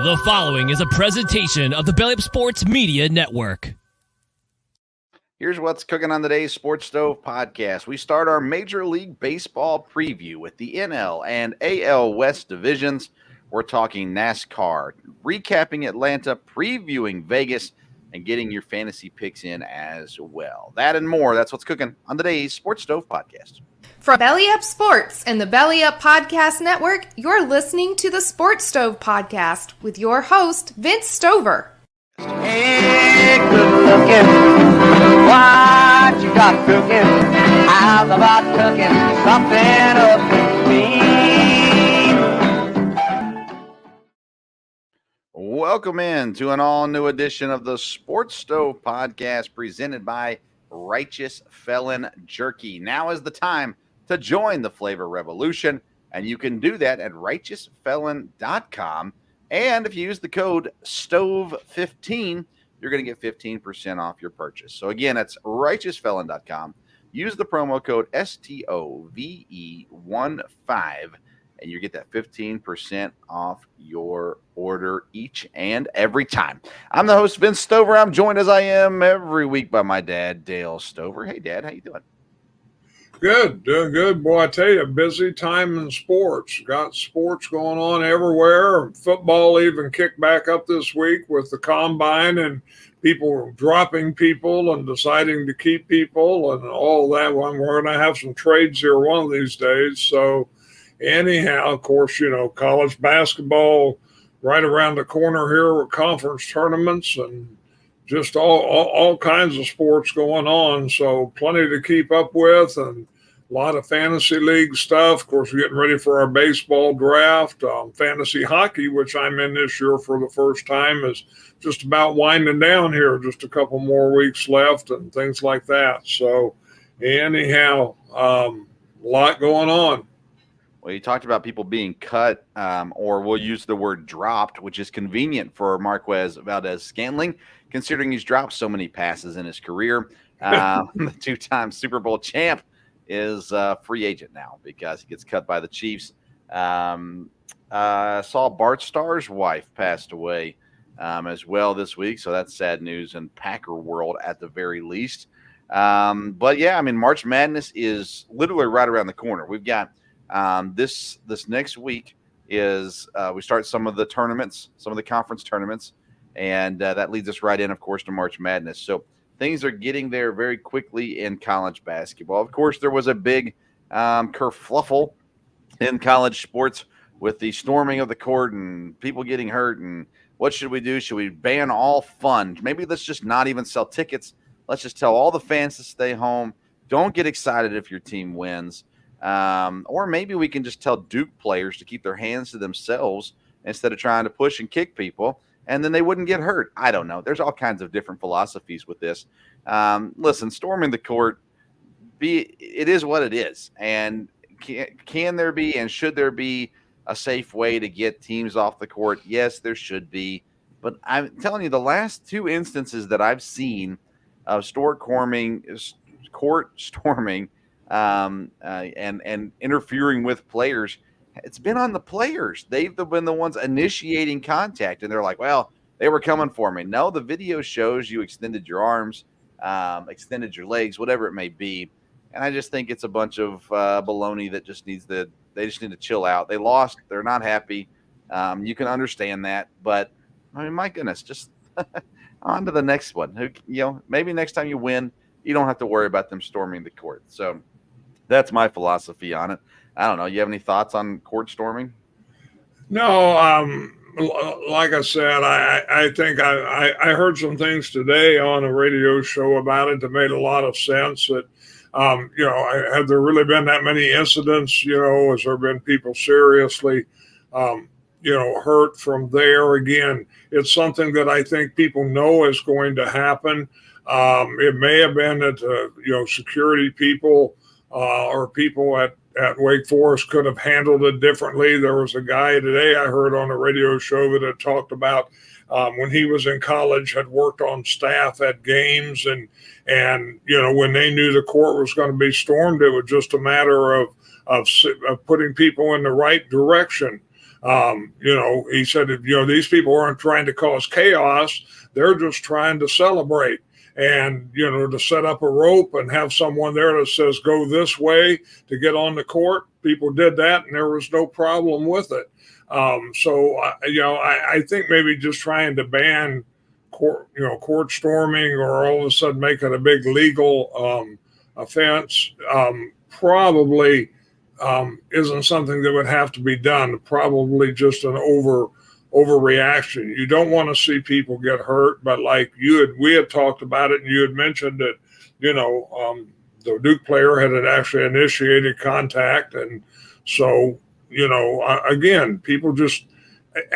The following is a presentation of the Belly Up Sports Media Network. Here's what's cooking on today's Sports Stove podcast. We start our Major League Baseball preview with the NL and AL West divisions. We're talking NASCAR, recapping Atlanta, previewing Vegas, and getting your fantasy picks in as well. That and more, that's what's cooking on today's Sports Stove podcast. From Belly Up Sports and the Belly Up Podcast Network, you're listening to the Sports Stove Podcast with your host, Vince Stover. Hey, good looking, what you got cooking? How's about cooking something up to me? Welcome in to an all-new edition of the Sports Stove Podcast presented by Righteous Felon Jerky. Now is the time to join the flavor revolution, and you can do that at righteousfelon.com. And if you use the code STOVE15, you're going to get 15% off your purchase. So again, that's righteousfelon.com. Use the promo code STOVE15, and you get that 15% off your order each and every time. I'm the host, Vince Stover. I'm joined as I am every week by my dad, Dale Stover. Hey, Dad, how you doing? Good, doing good. Boy, I tell you, busy time in sports. Got sports going on everywhere. Football even kicked back up this week with the combine and people dropping people and deciding to keep people and all that. Well, we're going to have some trades here one of these days. So anyhow, of course, you know, college basketball right around the corner here with conference tournaments and just all kinds of sports going on. So plenty to keep up with and a lot of fantasy league stuff. Of course, we're getting ready for our baseball draft. Fantasy hockey, which I'm in this year for the first time, is just about winding down here. Just a couple more weeks left and things like that. So anyhow, a lot going on. Well, you talked about people being cut, or we'll use the word dropped, which is convenient for Marquez Valdez-Scantling, considering he's dropped so many passes in his career. The two-time Super Bowl champ is a free agent now because he gets cut by the Chiefs. Saw Bart Starr's wife passed away as well this week, so that's sad news in Packer world at the very least. But, yeah, I mean, March Madness is literally right around the corner. We've got this next week is we start some of the tournaments, some of the conference tournaments, and that leads us right in, of course, to March Madness. So things are getting there very quickly in college basketball. Of course, there was a big kerfluffle in college sports with the storming of the court and people getting hurt. And what should we do? Should we ban all fun? Maybe let's just not even sell tickets. Let's just tell all the fans to stay home. Don't get excited if your team wins. Or maybe we can just tell Duke players to keep their hands to themselves instead of trying to push and kick people, and then they wouldn't get hurt. I don't know. There's all kinds of different philosophies with this. Listen, storming the court, it is what it is. And can there be and should there be a safe way to get teams off the court? Yes, there should be. But I'm telling you, the last two instances that I've seen of court storming, and interfering with players, it's been on the players. They've been the ones initiating contact, and they're like, well, they were coming for me. No, the video shows you extended your arms, extended your legs, whatever it may be. And I just think it's a bunch of baloney that just they just need to chill out. They lost. They're not happy. You can understand that, but I mean, my goodness, just on to the next one. Maybe next time you win, you don't have to worry about them storming the court. So that's my philosophy on it. I don't know. You have any thoughts on court storming? No, like I said, I think I heard some things today on a radio show about it that made a lot of sense. That, have there really been that many incidents? Has there been people seriously, hurt from there? Again, it's something that I think people know is going to happen. It may have been that, security people or people at Wake Forest could have handled it differently. There was a guy today I heard on a radio show that had talked about when he was in college, had worked on staff at games, and when they knew the court was going to be stormed, it was just a matter of putting people in the right direction. He said, these people aren't trying to cause chaos. They're just trying to celebrate. And, to set up a rope and have someone there that says, go this way to get on the court. People did that and there was no problem with it. I think maybe just trying to ban court storming or all of a sudden make it a big legal offense probably isn't something that would have to be done. Probably just an overreaction. You don't want to see people get hurt, but like we had talked about it, and you had mentioned that the Duke player had actually initiated contact, and so again, people just.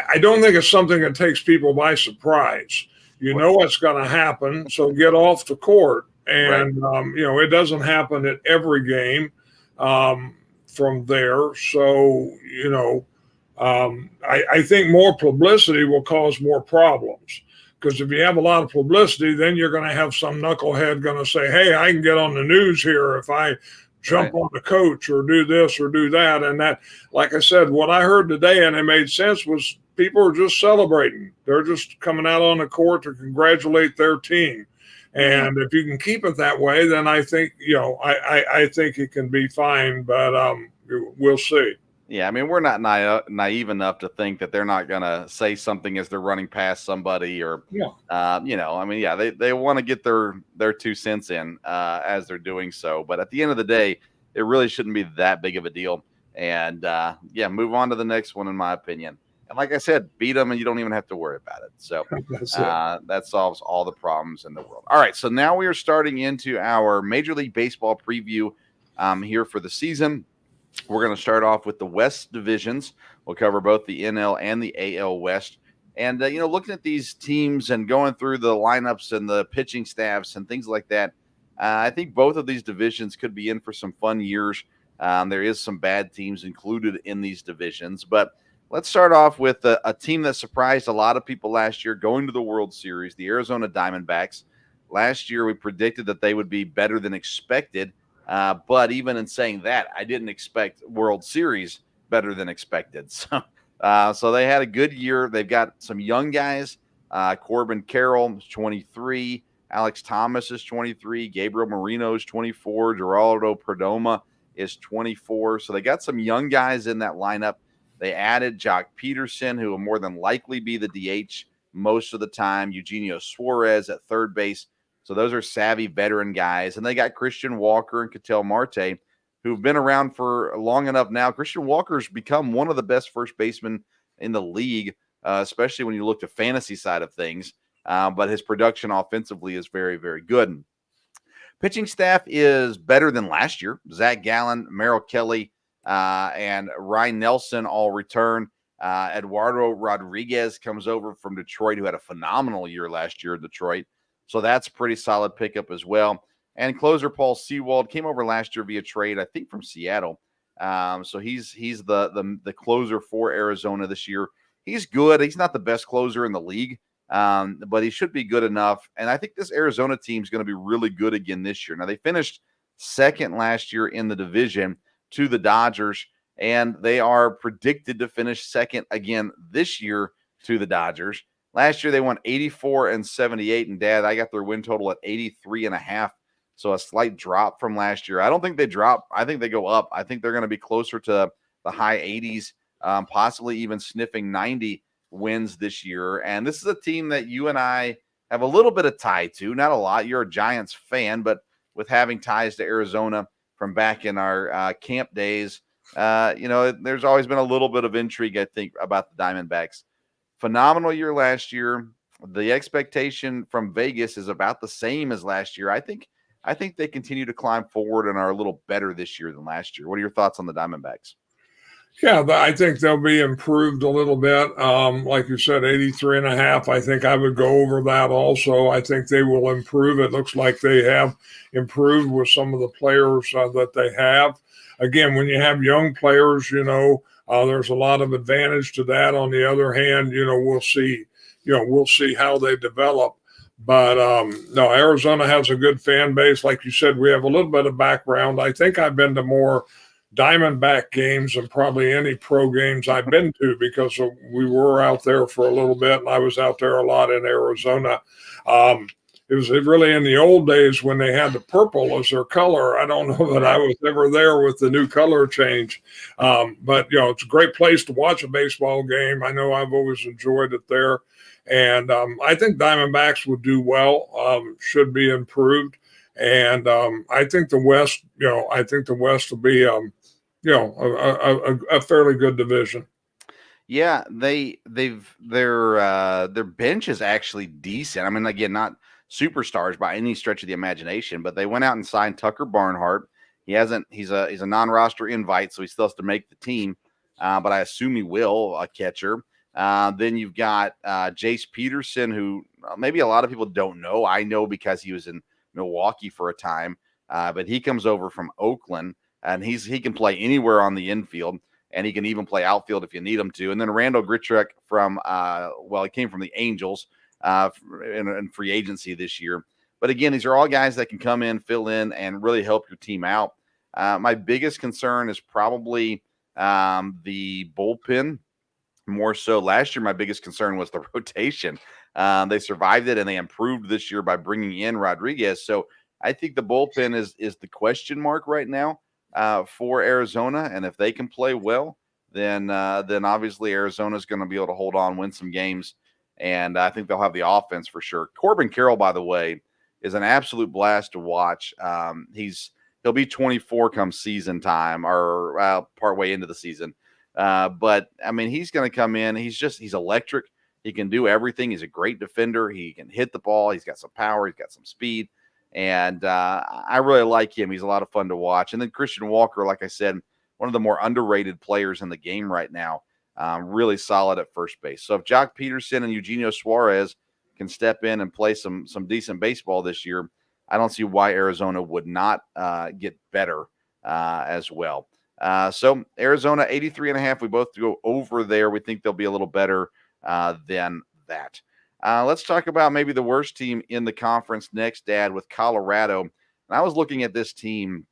I don't think it's something that takes people by surprise. You know what's going to happen, so get off the court. And, it doesn't happen at every game from there. So, I think more publicity will cause more problems. Because if you have a lot of publicity, then you're going to have some knucklehead going to say, hey, I can get on the news here if I jump on the coach or do this or do that. And that, like I said, what I heard today, and it made sense, was people are just celebrating. They're just coming out on the court to congratulate their team. And if you can keep it that way, then I think, I think it can be fine, but we'll see. Yeah, I mean, we're not naive enough to think that they're not going to say something as they're running past somebody or, they want to get their 2 cents in as they're doing so. But at the end of the day, it really shouldn't be that big of a deal. And, move on to the next one, in my opinion. And like I said, beat them and you don't even have to worry about it. So that solves all the problems in the world. All right, so now we are starting into our Major League Baseball preview here for the season. We're going to start off with the West divisions. We'll cover both the NL and the AL West. And, looking at these teams and going through the lineups and the pitching staffs and things like that, I think both of these divisions could be in for some fun years. There is some bad teams included in these divisions. But let's start off with a team that surprised a lot of people last year going to the World Series, the Arizona Diamondbacks. Last year, we predicted that they would be better than expected. But even in saying that, I didn't expect World Series better than expected. So they had a good year. They've got some young guys. Corbin Carroll is 23. Alex Thomas is 23. Gabriel Moreno is 24. Geraldo Perdomo is 24. So they got some young guys in that lineup. They added Jock Peterson, who will more than likely be the DH most of the time. Eugenio Suarez at third base. So those are savvy veteran guys. And they got Christian Walker and Ketel Marte, who've been around for long enough now. Christian Walker's become one of the best first basemen in the league, especially when you look at fantasy side of things. But his production offensively is very, very good. Pitching staff is better than last year. Zach Gallen, Merrill Kelly, and Ryan Nelson all return. Eduardo Rodriguez comes over from Detroit, who had a phenomenal year last year in Detroit. So that's a pretty solid pickup as well. And closer Paul Sewald came over last year via trade, I think from Seattle. So he's the closer for Arizona this year. He's good. He's not the best closer in the league, but he should be good enough. And I think this Arizona team is going to be really good again this year. Now, they finished second last year in the division to the Dodgers, and they are predicted to finish second again this year to the Dodgers. Last year, they won 84-78, and Dad, I got their win total at 83.5, so a slight drop from last year. I don't think they drop. I think they go up. I think they're going to be closer to the high 80s, possibly even sniffing 90 wins this year. And this is a team that you and I have a little bit of tie to, not a lot. You're a Giants fan, but with having ties to Arizona from back in our camp days, there's always been a little bit of intrigue, I think, about the Diamondbacks. Phenomenal year last year. The expectation from Vegas is about the same as last year. I think they continue to climb forward and are a little better this year than last year. What are your thoughts on the Diamondbacks? Yeah, I think they'll be improved a little bit. Like you said, 83.5. I think I would go over that also. I think they will improve. It looks like they have improved with some of the players that they have. Again, when you have young players, there's a lot of advantage to that. On the other hand, we'll see how they develop. But no, Arizona has a good fan base. Like you said, we have a little bit of background. I think I've been to more Diamondback games than probably any pro games I've been to, because we were out there for a little bit, and I was out there a lot in Arizona. It was really in the old days when they had the purple as their color. I don't know that I was ever there with the new color change. But, it's a great place to watch a baseball game. I know I've always enjoyed it there. And I think Diamondbacks would do well, should be improved. And I think the West, will be, a fairly good division. Yeah, their bench is actually decent. I mean, again, not superstars by any stretch of the imagination, but they went out and signed Tucker Barnhart. He's a non-roster invite, so he still has to make the team. But I assume he will, a catcher. Then you've got Jace Peterson, who maybe a lot of people don't know. I know because he was in Milwaukee for a time, but he comes over from Oakland, and he can play anywhere on the infield, and he can even play outfield if you need him to. And then Randall Grichuk from he came from the Angels in free agency this year. But again, these are all guys that can come in, fill in, and really help your team out. My biggest concern is probably the bullpen. More so last year, my biggest concern was the rotation. They survived it, and they improved this year by bringing in Rodriguez. So I think the bullpen is the question mark right now for Arizona. And if they can play well, then obviously Arizona is going to be able to hold on, win some games. And I think they'll have the offense for sure. Corbin Carroll, by the way, is an absolute blast to watch. He'll be 24 come season time, or partway into the season. But I mean, he's going to come in. He's electric. He can do everything. He's a great defender. He can hit the ball. He's got some power. He's got some speed. And I really like him. He's a lot of fun to watch. And then Christian Walker, like I said, one of the more underrated players in the game right now. Really solid at first base. So if Jock Peterson and Eugenio Suarez can step in and play some decent baseball this year, I don't see why Arizona would not get better as well. So Arizona 83.5. We both go over there. We think they'll be a little better than that. Let's talk about maybe the worst team in the conference next, Dad, with Colorado. And I was looking at this team,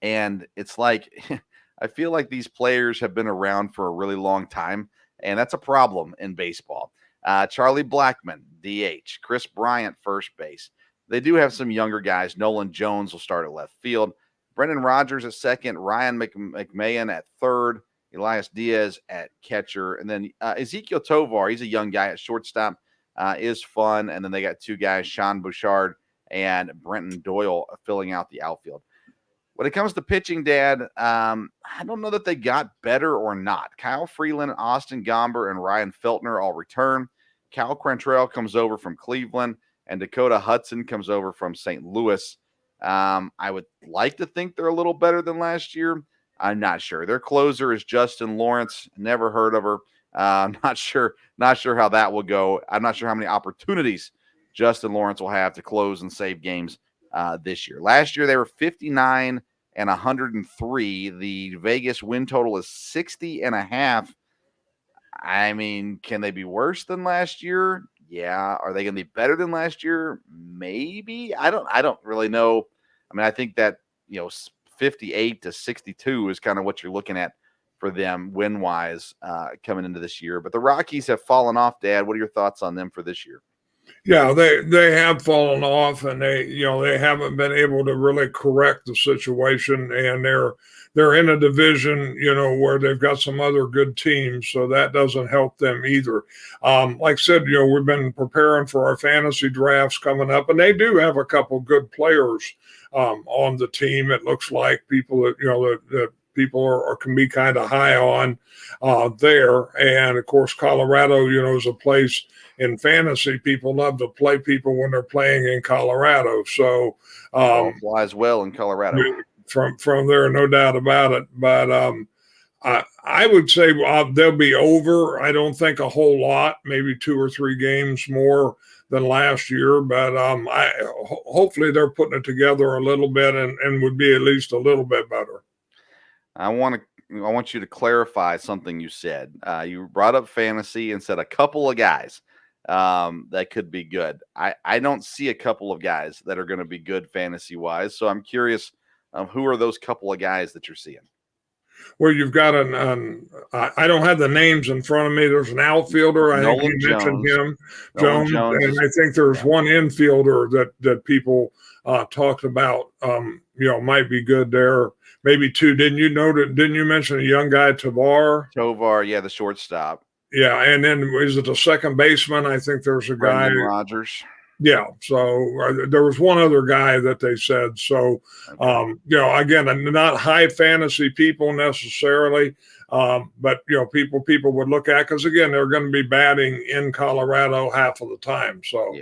and it's like I feel like these players have been around for a really long time, and that's a problem in baseball. Charlie Blackmon, DH. Chris Bryant, first base. They do have some younger guys. Nolan Jones will start at left field. Brendan Rodgers at second. Ryan McMahon at third. Elias Diaz at catcher. And then Ezekiel Tovar, he's a young guy at shortstop, is fun. And then they got two guys, Sean Bouchard and Brenton Doyle, filling out the outfield. When it comes to pitching, Dad, I don't know that they got better or not. Kyle Freeland, Austin Gomber, and Ryan Feltner all return. Cal Quantrill comes over from Cleveland, and Dakota Hudson comes over from St. Louis. I would like to think they're a little better than last year. I'm not sure. Their closer is Justin Lawrence. Never heard of her. Not sure how that will go. I'm not sure how many opportunities Justin Lawrence will have to close and save games this year. Last year, they were 59 and 103. The Vegas win total is 60.5. I mean, can they be worse than last year? Yeah. Are they going to be better than last year? Maybe. I don't really know. I mean, I think that, 58 to 62 is kind of what you're looking at for them win-wise coming into this year. But the Rockies have fallen off, Dad. What are your thoughts on them for this year? Yeah, they have fallen off, and they haven't been able to really correct the situation, and they're in a division, where they've got some other good teams, so that doesn't help them either. Like I said, we've been preparing for our fantasy drafts coming up, and they do have a couple good players on the team. It looks like people that people can be kind of high on there, and of course, Colorado, is a place. In fantasy, people love to play people when they're playing in Colorado. So flies well in Colorado. From there, no doubt about it. But I would say they'll be over. I don't think a whole lot, maybe 2 or 3 games more than last year. But hopefully they're putting it together a little bit and would be at least a little bit better. I want you to clarify something you said. You brought up fantasy and said a couple of guys that could be good. I don't see a couple of guys that are going to be good fantasy wise. So I'm curious, who are those couple of guys that you're seeing? Well, you've got I don't have the names in front of me. There's an outfielder. I think Nolan you mentioned Jones. him, Nolan Jones, and is- I think there's yeah. one infielder that people talked about. Might be good there. Maybe two. Didn't you mention a young guy, Tavar? Tovar, yeah, the shortstop. Yeah, and then is it the second baseman? I think there's a guy. Brendan Rodgers. Yeah, so there was one other guy that they said. So, Okay. again, not high fantasy people necessarily, but people would look at, because again, they're going to be batting in Colorado half of the time. So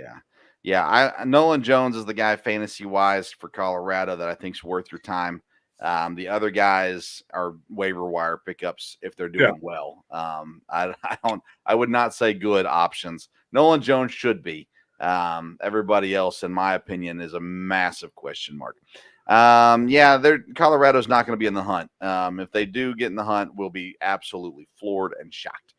Yeah. Nolan Jones is the guy fantasy wise for Colorado that I think is worth your time. The other guys are waiver wire pickups if they're doing well. I would not say good options. Nolan Jones should be. Everybody else, in my opinion, is a massive question mark. Colorado's not going to be in the hunt. If they do get in the hunt, we'll be absolutely floored and shocked.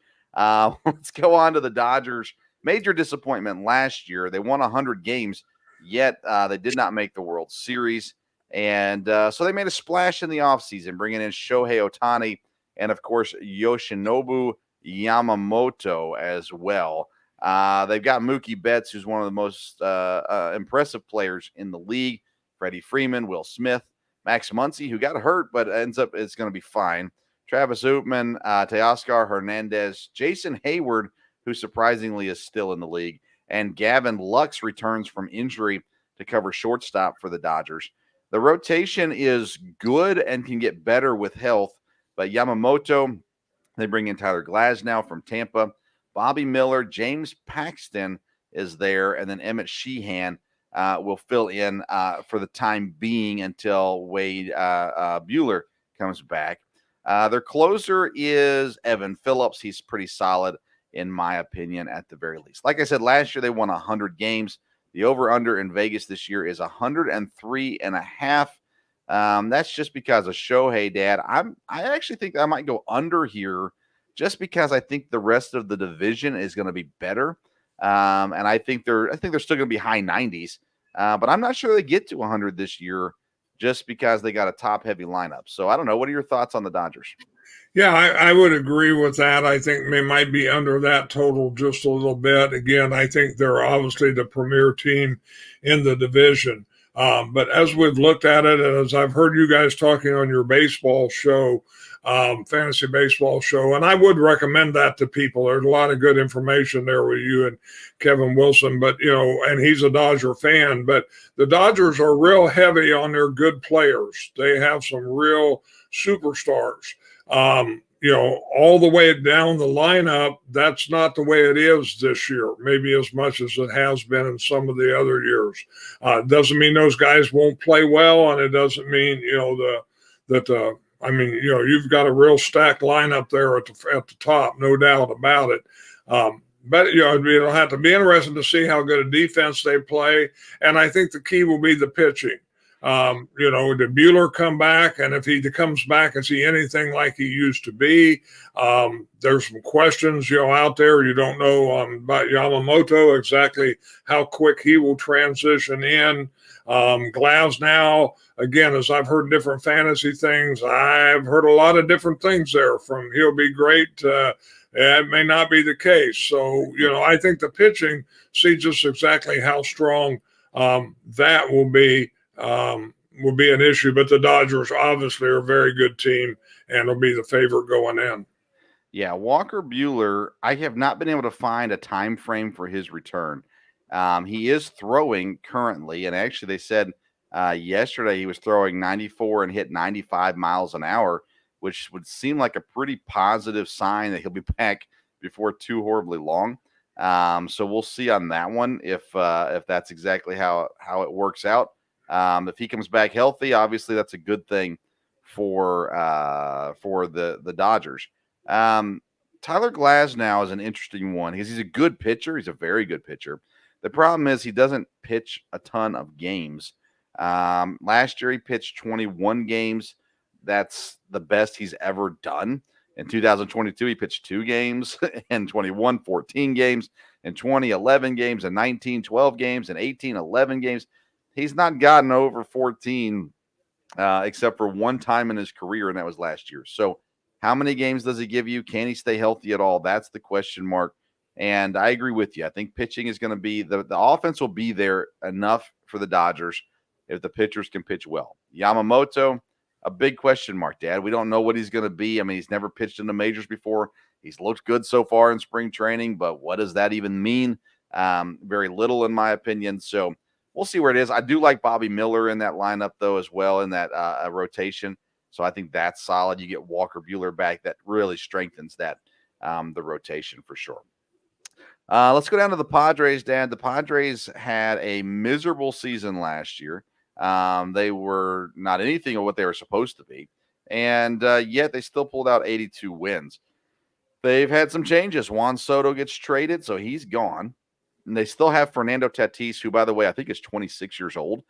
Let's go on to the Dodgers. Major disappointment last year. They won 100 games, yet they did not make the World Series. And so they made a splash in the offseason, bringing in Shohei Ohtani and, of course, Yoshinobu Yamamoto as well. They've got Mookie Betts, who's one of the most impressive players in the league. Freddie Freeman, Will Smith, Max Muncy, who got hurt but ends up is going to be fine. Travis Ootman, Teoscar Hernandez, Jason Hayward, who surprisingly is still in the league, and Gavin Lux returns from injury to cover shortstop for the Dodgers. The rotation is good and can get better with health, but Yamamoto, they bring in Tyler Glasnow from Tampa. Bobby Miller, James Paxton is there, and then Emmett Sheehan will fill in for the time being until Wade Buehler comes back. Their closer is Evan Phillips. He's pretty solid, in my opinion, at the very least. Like I said, last year they won 100 games. The over-under in Vegas this year is 103.5. That's just because of Shohei, Dad. I actually think I might go under here, just because I think the rest of the division is going to be better, and I think they're still going to be high 90s, but I'm not sure they get to 100 this year, just because they got a top-heavy lineup. So I don't know. What are your thoughts on the Dodgers? Yeah, I would agree with that. I think they might be under that total just a little bit. Again, I think they're obviously the premier team in the division. But as we've looked at it, and as I've heard you guys talking on your baseball show, fantasy baseball show, and I would recommend that to people. There's a lot of good information there with you and Kevin Wilson, but and he's a Dodger fan, but the Dodgers are real heavy on their good players. They have some real superstars. All the way down the lineup, that's not the way it is this year, maybe as much as it has been in some of the other years. Doesn't mean those guys won't play well, and it doesn't mean, you've got a real stacked lineup there at the top, no doubt about it. But it'll have to be interesting to see how good a defense they play, and I think the key will be the pitching. Did Buehler come back? And if he comes back, is he anything like he used to be? There's some questions, out there. You don't know about Yamamoto, exactly how quick he will transition in. Glasnow, again, as I've heard different fantasy things, I've heard a lot of different things there, from he'll be great. It may not be the case. So, I think the pitching, see just exactly how strong that will be an issue, but the Dodgers obviously are a very good team and will be the favorite going in. Yeah, Walker Buehler, I have not been able to find a time frame for his return. He is throwing currently, and actually they said yesterday he was throwing 94 and hit 95 miles an hour, which would seem like a pretty positive sign that he'll be back before too horribly long. So we'll see on that one if that's exactly how it works out. If he comes back healthy, obviously that's a good thing for the Dodgers. Tyler Glasnow is an interesting one because he's a good pitcher. He's a very good pitcher. The problem is he doesn't pitch a ton of games. Last year he pitched 21 games. That's the best he's ever done. In 2022, he pitched 2 games, and 21, 14 games, and 20, 11 games, and 19, 12 games, and 18, 11 games. He's not gotten over 14 except for one time in his career, and that was last year. So how many games does he give you? Can he stay healthy at all? That's the question mark. And I agree with you. I think pitching is going to be the offense will be there enough for the Dodgers if the pitchers can pitch well. Yamamoto, a big question mark, Dad. We don't know what he's going to be. I mean, he's never pitched in the majors before. He's looked good so far in spring training, but what does that even mean? Very little, in my opinion. So we'll see where it is. I do like Bobby Miller in that lineup, though, as well, in that rotation. So I think that's solid. You get Walker Buehler back. That really strengthens that the rotation for sure. Let's go down to the Padres, Dad. The Padres had a miserable season last year. They were not anything of what they were supposed to be. And yet they still pulled out 82 wins. They've had some changes. Juan Soto gets traded, so he's gone. And they still have Fernando Tatis, who, by the way, I think is 26 years old.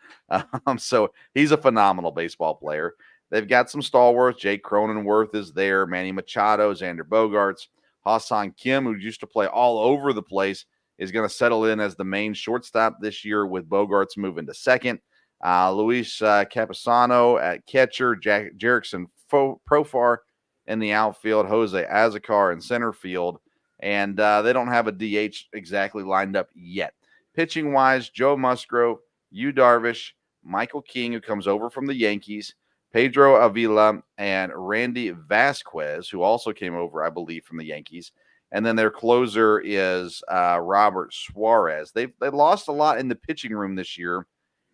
So he's a phenomenal baseball player. They've got some stalwarts. Jake Cronenworth is there. Manny Machado, Xander Bogaerts. Ha-Seong Kim, who used to play all over the place, is going to settle in as the main shortstop this year with Bogaerts moving to second. Luis Campusano at catcher. Jerickson Profar in the outfield. Jose Azocar in center field. And they don't have a DH exactly lined up yet. Pitching-wise, Joe Musgrove, Yu Darvish, Michael King, who comes over from the Yankees, Pedro Avila, and Randy Vasquez, who also came over, I believe, from the Yankees. And then their closer is Robert Suarez. They lost a lot in the pitching room this year.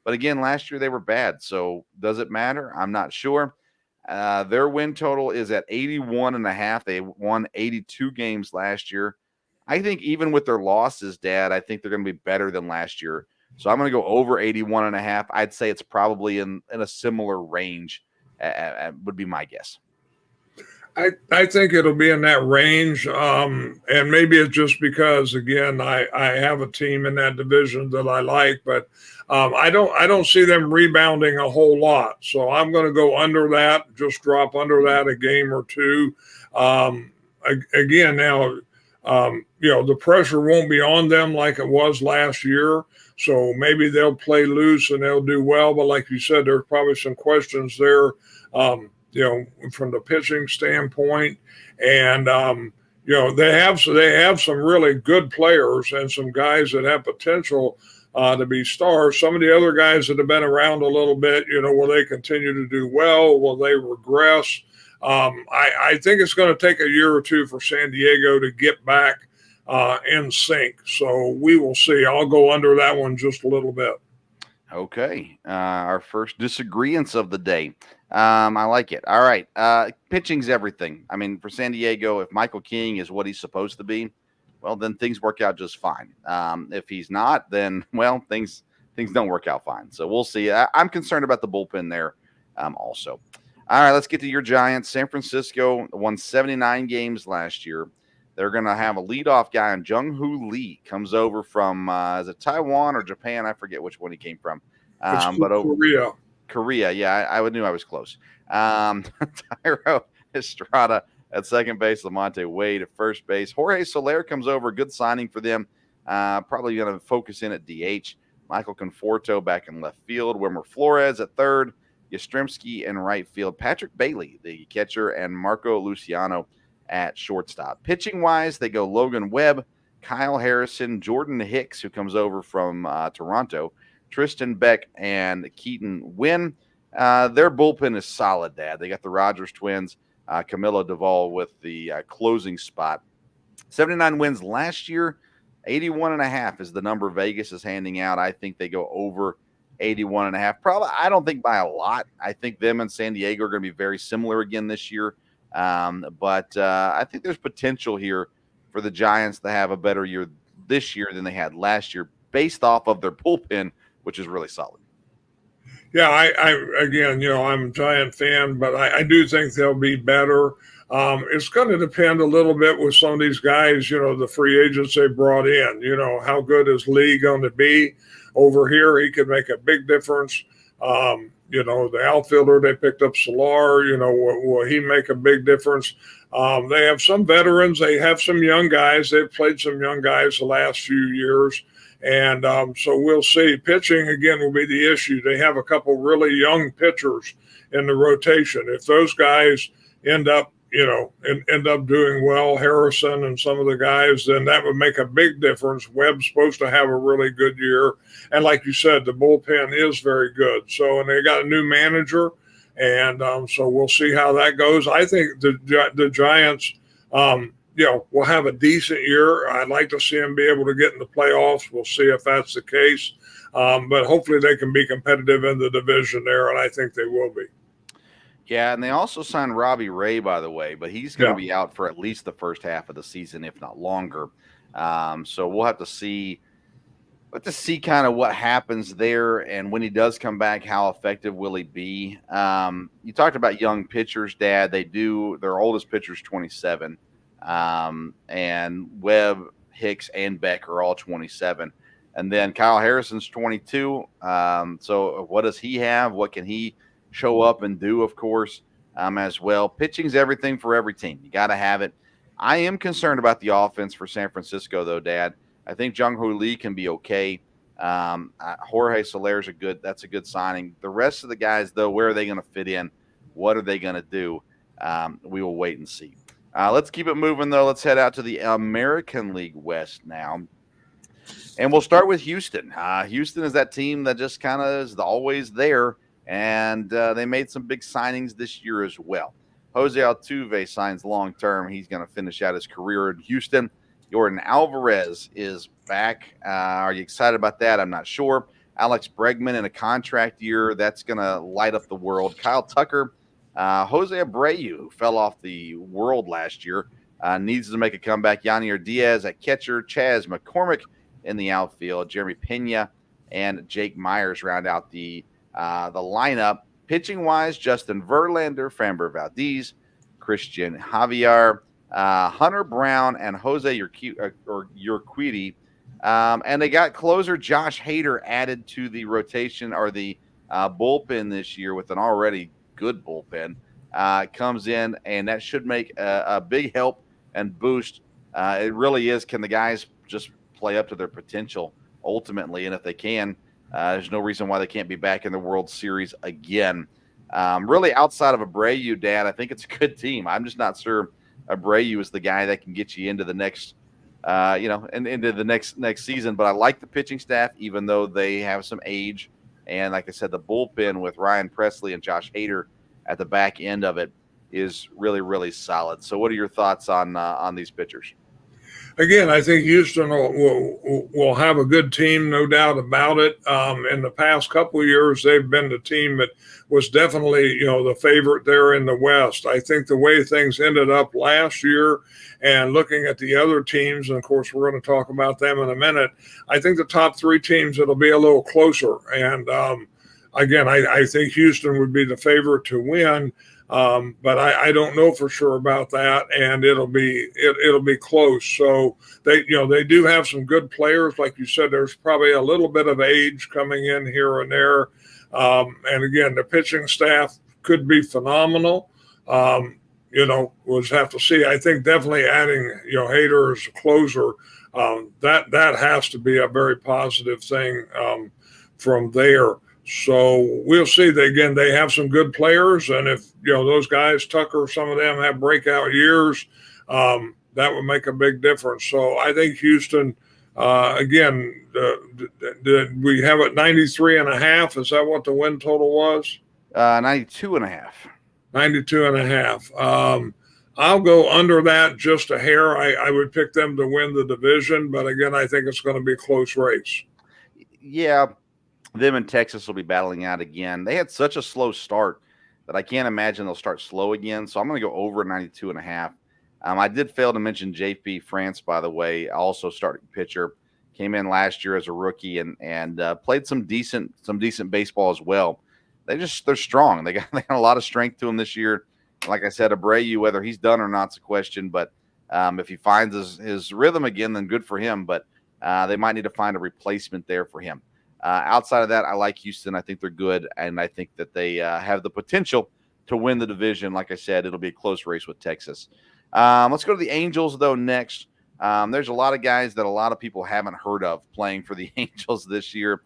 But again, last year they were bad. So does it matter? I'm not sure. Their win total is at 81.5. They won 82 games last year. I think even with their losses, Dad, I think they're going to be better than last year. So I'm going to go over 81.5. I'd say it's probably in a similar range, would be my guess. I think it'll be in that range, and maybe it's just because, again, I have a team in that division that I like, but I don't see them rebounding a whole lot. So I'm going to go under that, just drop under that a game or two. Again, now, the pressure won't be on them like it was last year. So maybe they'll play loose and they'll do well. But like you said, there's probably some questions there. From the pitching standpoint, and they have some really good players and some guys that have potential to be stars. Some of the other guys that have been around a little bit, will they continue to do well? Will they regress? I think it's going to take a year or two for San Diego to get back in sync. So we will see. I'll go under that one just a little bit. Okay. Our first disagreements of the day. I like it. All right. Pitching's everything. I mean, for San Diego, if Michael King is what he's supposed to be, well, then things work out just fine. If he's not, then, well, things don't work out fine. So we'll see. I'm concerned about the bullpen there also. All right, let's get to your Giants. San Francisco won 79 games last year. They're going to have a leadoff guy on Jung-Hoo Lee. Comes over from, is it Taiwan or Japan? I forget which one he came from. But over Korea. Yeah, I knew I was close. Thairo Estrada at second base. Lamonte Wade at first base. Jorge Soler comes over. Good signing for them. Probably going to focus in at DH. Michael Conforto back in left field. Wilmer Flores at third. Yastrzemski in right field. Patrick Bailey, the catcher, and Marco Luciano at shortstop. Pitching-wise, they go Logan Webb, Kyle Harrison, Jordan Hicks, who comes over from Toronto, Tristan Beck, and Keaton Wynn. Their bullpen is solid, Dad. They got the Rogers twins, Camilo Duvall with the closing spot. 79 wins last year. 81.5 is the number Vegas is handing out. I think they go over 81.5. Probably, I don't think by a lot. I think them and San Diego are going to be very similar again this year. But I think there's potential here for the Giants to have a better year this year than they had last year based off of their bullpen, which is really solid. Yeah, I'm a Giant fan, but I do think they'll be better. It's going to depend a little bit with some of these guys, the free agents they brought in. How good is Lee going to be over here? He could make a big difference. The outfielder they picked up, Solar, will he make a big difference? They have some veterans. They have some young guys. They've played some young guys the last few years. And so we'll see. Pitching, again, will be the issue. They have a couple really young pitchers in the rotation. If those guys end up doing well, Harrison and some of the guys, then that would make a big difference. Webb's supposed to have a really good year. And like you said, the bullpen is very good. So, and they got a new manager. And so we'll see how that goes. I think the Giants, will have a decent year. I'd like to see them be able to get in the playoffs. We'll see if that's the case. But hopefully they can be competitive in the division there, and I think they will be. Yeah, and they also signed Robbie Ray, by the way, but he's going to be out for at least the first half of the season, if not longer. So we'll have to see. Kind of what happens there, and when he does come back, how effective will he be? You talked about young pitchers, Dad. Their oldest pitcher's 27, and Webb, Hicks, and Beck are all 27, and then Kyle Harrison's 22. So what does he have? What can he show up and do? Of course, as well. Pitching's everything for every team. You got to have it. I am concerned about the offense for San Francisco, though, Dad. I think Jung-Hoo Lee can be okay. Jorge Soler's that's a good signing. The rest of the guys, though, where are they going to fit in? What are they going to do? We will wait and see. Let's keep it moving, though. Let's head out to the American League West now. And we'll start with Houston. Houston is that team that just kind of is always there, and they made some big signings this year as well. Jose Altuve signs long-term. He's going to finish out his career in Houston. Jordan Alvarez is back. Are you excited about that? I'm not sure. Alex Bregman in a contract year. That's going to light up the world. Kyle Tucker, Jose Abreu, who fell off the world last year, needs to make a comeback. Yanier Diaz at catcher. Chas McCormick in the outfield. Jeremy Pena and Jake Myers round out the lineup. Pitching-wise, Justin Verlander, Framber Valdez, Christian Javier, Hunter Brown, and Jose Urquidy. And they got closer Josh Hader added to the rotation or the bullpen this year with an already good bullpen. Comes in, and that should make a big help and boost. It really is. Can the guys just play up to their potential ultimately? And if they can, there's no reason why they can't be back in the World Series again. Really, outside of Abreu, Dad, I think it's a good team. I'm just not sure Abreu is the guy that can get you into the next, into the next season. But I like the pitching staff, even though they have some age. And like I said, the bullpen with Ryan Presley and Josh Hader at the back end of it is really, really solid. So what are your thoughts on these pitchers? Again, I think Houston will have a good team, no doubt about it. In the past couple of years, they've been the team that was definitely, the favorite there in the West. I think the way things ended up last year and looking at the other teams, and of course, we're going to talk about them in a minute, I think the top three teams, it'll be a little closer. And again, I think Houston would be the favorite to win. But I don't know for sure about that, and it'll be close. So they do have some good players, like you said. There's probably a little bit of age coming in here and there, and again, the pitching staff could be phenomenal. We'll just have to see. I think definitely adding Hader as a closer, that has to be a very positive thing from there. So we'll see. They have some good players, and if those guys, Tucker, some of them have breakout years, that would make a big difference. So I think Houston, again, we have it 93.5. Is that what the win total was? 92.5. 92.5. I'll go under that just a hair. I would pick them to win the division, but again, I think it's going to be a close race. Yeah. Them and Texas will be battling out again. They had such a slow start that I can't imagine they'll start slow again. So I'm going to go over 92.5. I did fail to mention JP France, by the way, also starting pitcher. Came in last year as a rookie and played some decent baseball as well. They're strong. They got a lot of strength to them this year. Like I said, Abreu, whether he's done or not's a question. But if he finds his rhythm again, then good for him. But they might need to find a replacement there for him. Outside of that, I like Houston. I think they're good, and I think that they have the potential to win the division. Like I said, it'll be a close race with Texas. Let's go to the Angels, though, next. There's a lot of guys that a lot of people haven't heard of playing for the Angels this year.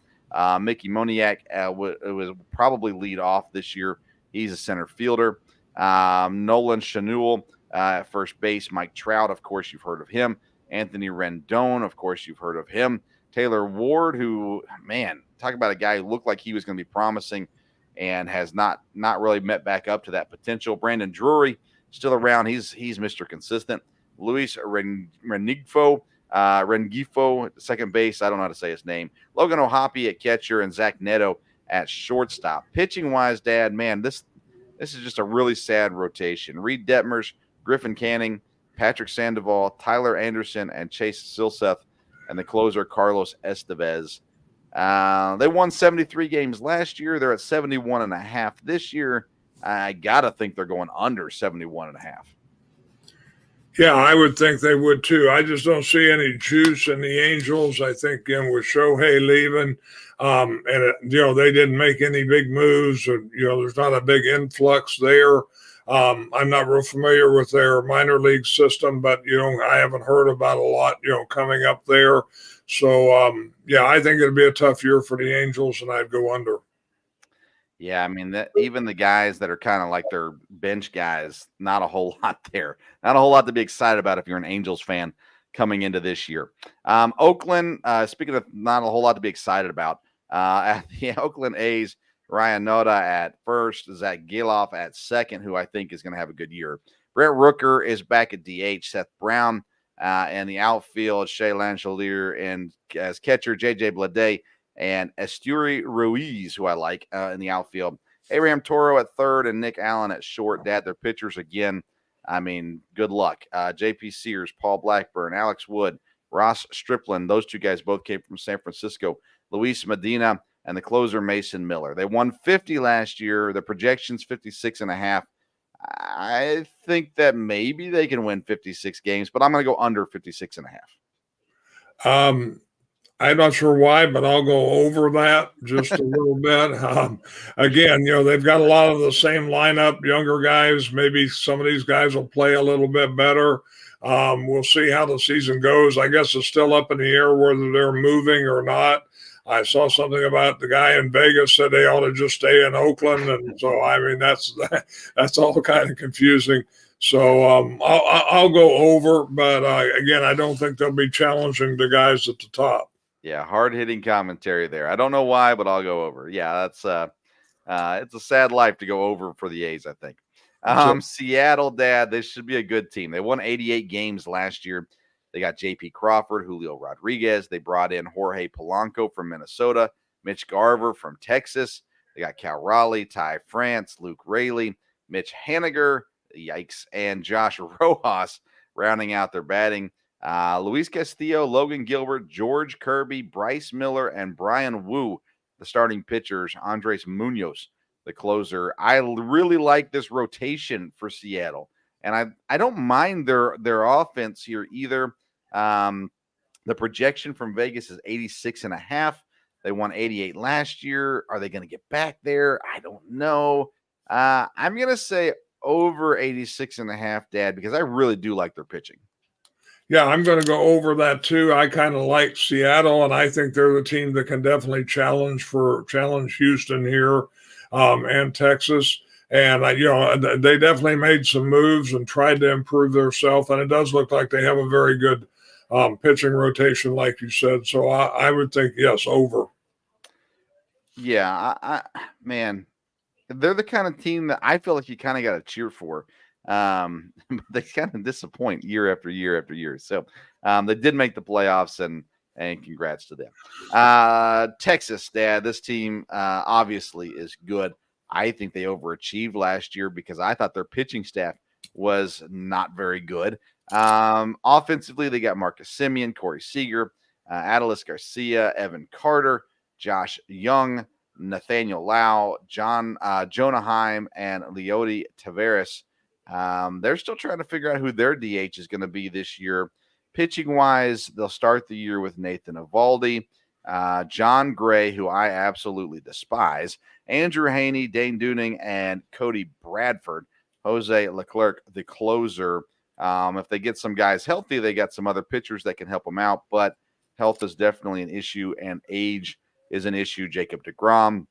Mickey Moniak was probably lead off this year. He's a center fielder. Nolan Schanuel at first base. Mike Trout, of course, you've heard of him. Anthony Rendon, of course, you've heard of him. Taylor Ward, who, man, talk about a guy who looked like he was going to be promising and has not really met back up to that potential. Brandon Drury, still around. He's Mr. Consistent. Luis Rengifo, second base. I don't know how to say his name. Logan O'Hoppe at catcher and Zach Neto at shortstop. Pitching-wise, Dad, man, this is just a really sad rotation. Reed Detmers, Griffin Canning, Patrick Sandoval, Tyler Anderson, and Chase Silseth, and the closer, Carlos Estevez. They won 73 games last year. They're at 71.5 this year. I got to think they're going under 71.5. Yeah, I would think they would too. I just don't see any juice in the Angels. I think, again, with Shohei leaving, they didn't make any big moves, or, there's not a big influx there. I'm not real familiar with their minor league system, but, I haven't heard about a lot, coming up there. So, I think it'll be a tough year for the Angels, and I'd go under. Yeah, I mean, even the guys that are kind of like their bench guys, not a whole lot there. Not a whole lot to be excited about if you're an Angels fan coming into this year. Oakland, speaking of not a whole lot to be excited about, at the Oakland A's, Ryan Noda at first, Zach Geloff at second, who I think is going to have a good year. Brett Rooker is back at DH, Seth Brown in the outfield, Shea Langelier and as catcher, J.J. Bleday, and Esteury Ruiz, who I like in the outfield. Abraham Toro at third and Nick Allen at short. Dad, their pitchers again. I mean, good luck. J.P. Sears, Paul Blackburn, Alex Wood, Ross Stripling. Those two guys both came from San Francisco. Luis Medina and the closer, Mason Miller. They won 50 last year. The projection's 56.5. I think that maybe they can win 56 games, but I'm going to go under 56.5. I'm not sure why, but I'll go over that just a little bit. Again, they've got a lot of the same lineup, younger guys. Maybe some of these guys will play a little bit better. We'll see how the season goes. I guess it's still up in the air whether they're moving or not. I saw something about the guy in Vegas said they ought to just stay in Oakland. And so, I mean, that's all kind of confusing. So I'll go over, but again, I don't think they'll be challenging the guys at the top. Yeah, hard-hitting commentary there. I don't know why, but I'll go over. Yeah, that's it's a sad life to go over for the A's, I think. Seattle, Dad, this should be a good team. They won 88 games last year. They got J.P. Crawford, Julio Rodriguez. They brought in Jorge Polanco from Minnesota, Mitch Garver from Texas. They got Cal Raleigh, Ty France, Luke Raley, Mitch Haniger, yikes, and Josh Rojas rounding out their batting. Luis Castillo, Logan Gilbert, George Kirby, Bryce Miller, and Brian Wu, the starting pitchers. Andres Munoz, the closer. I really like this rotation for Seattle, and I don't mind their offense here either. The projection from Vegas is 86.5. They won 88 last year. Are they going to get back there? I don't know. I'm going to say over 86.5, Dad, because I really do like their pitching. Yeah, I'm going to go over that too. I kind of like Seattle, and I think they're the team that can definitely challenge Houston here and Texas. And they definitely made some moves and tried to improve themselves, and it does look like they have a very good pitching rotation, like you said. So I would think yes, over. Yeah, man, they're the kind of team that I feel like you kind of got to cheer for. They kind of disappoint year after year after year. So they did make the playoffs, and congrats to them. Texas, Dad, this team obviously is good. I think they overachieved last year because I thought their pitching staff was not very good. Offensively, they got Marcus Semien, Corey Seager, Adolis Garcia, Evan Carter, Josh Young, Nathaniel Lau, Jonah Heim, and Leody Taveras. They're still trying to figure out who their DH is going to be this year. Pitching wise, they'll start the year with Nathan Eovaldi, John Gray, who I absolutely despise, Andrew Haney, Dane Dunning, and Cody Bradford. Jose Leclerc, the closer, If they get some guys healthy, they got some other pitchers that can help them out, but health is definitely an issue, and age is an issue. Jacob deGrom,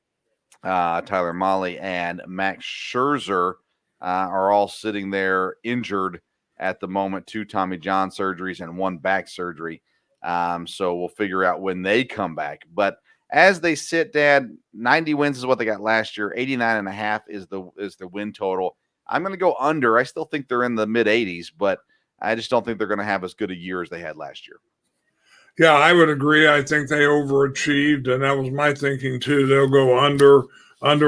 Tyler Mahle, and Max Scherzer are all sitting there injured at the moment, 2 Tommy John surgeries and 1 back surgery. So we'll figure out when they come back. But as they sit, Dad, 90 wins is what they got last year. 89.5 is the win total. I'm going to go under. I still think they're in the mid 80s, but I just don't think they're going to have as good a year as they had last year. Yeah, I would agree. I think they overachieved, and that was my thinking too. They'll go under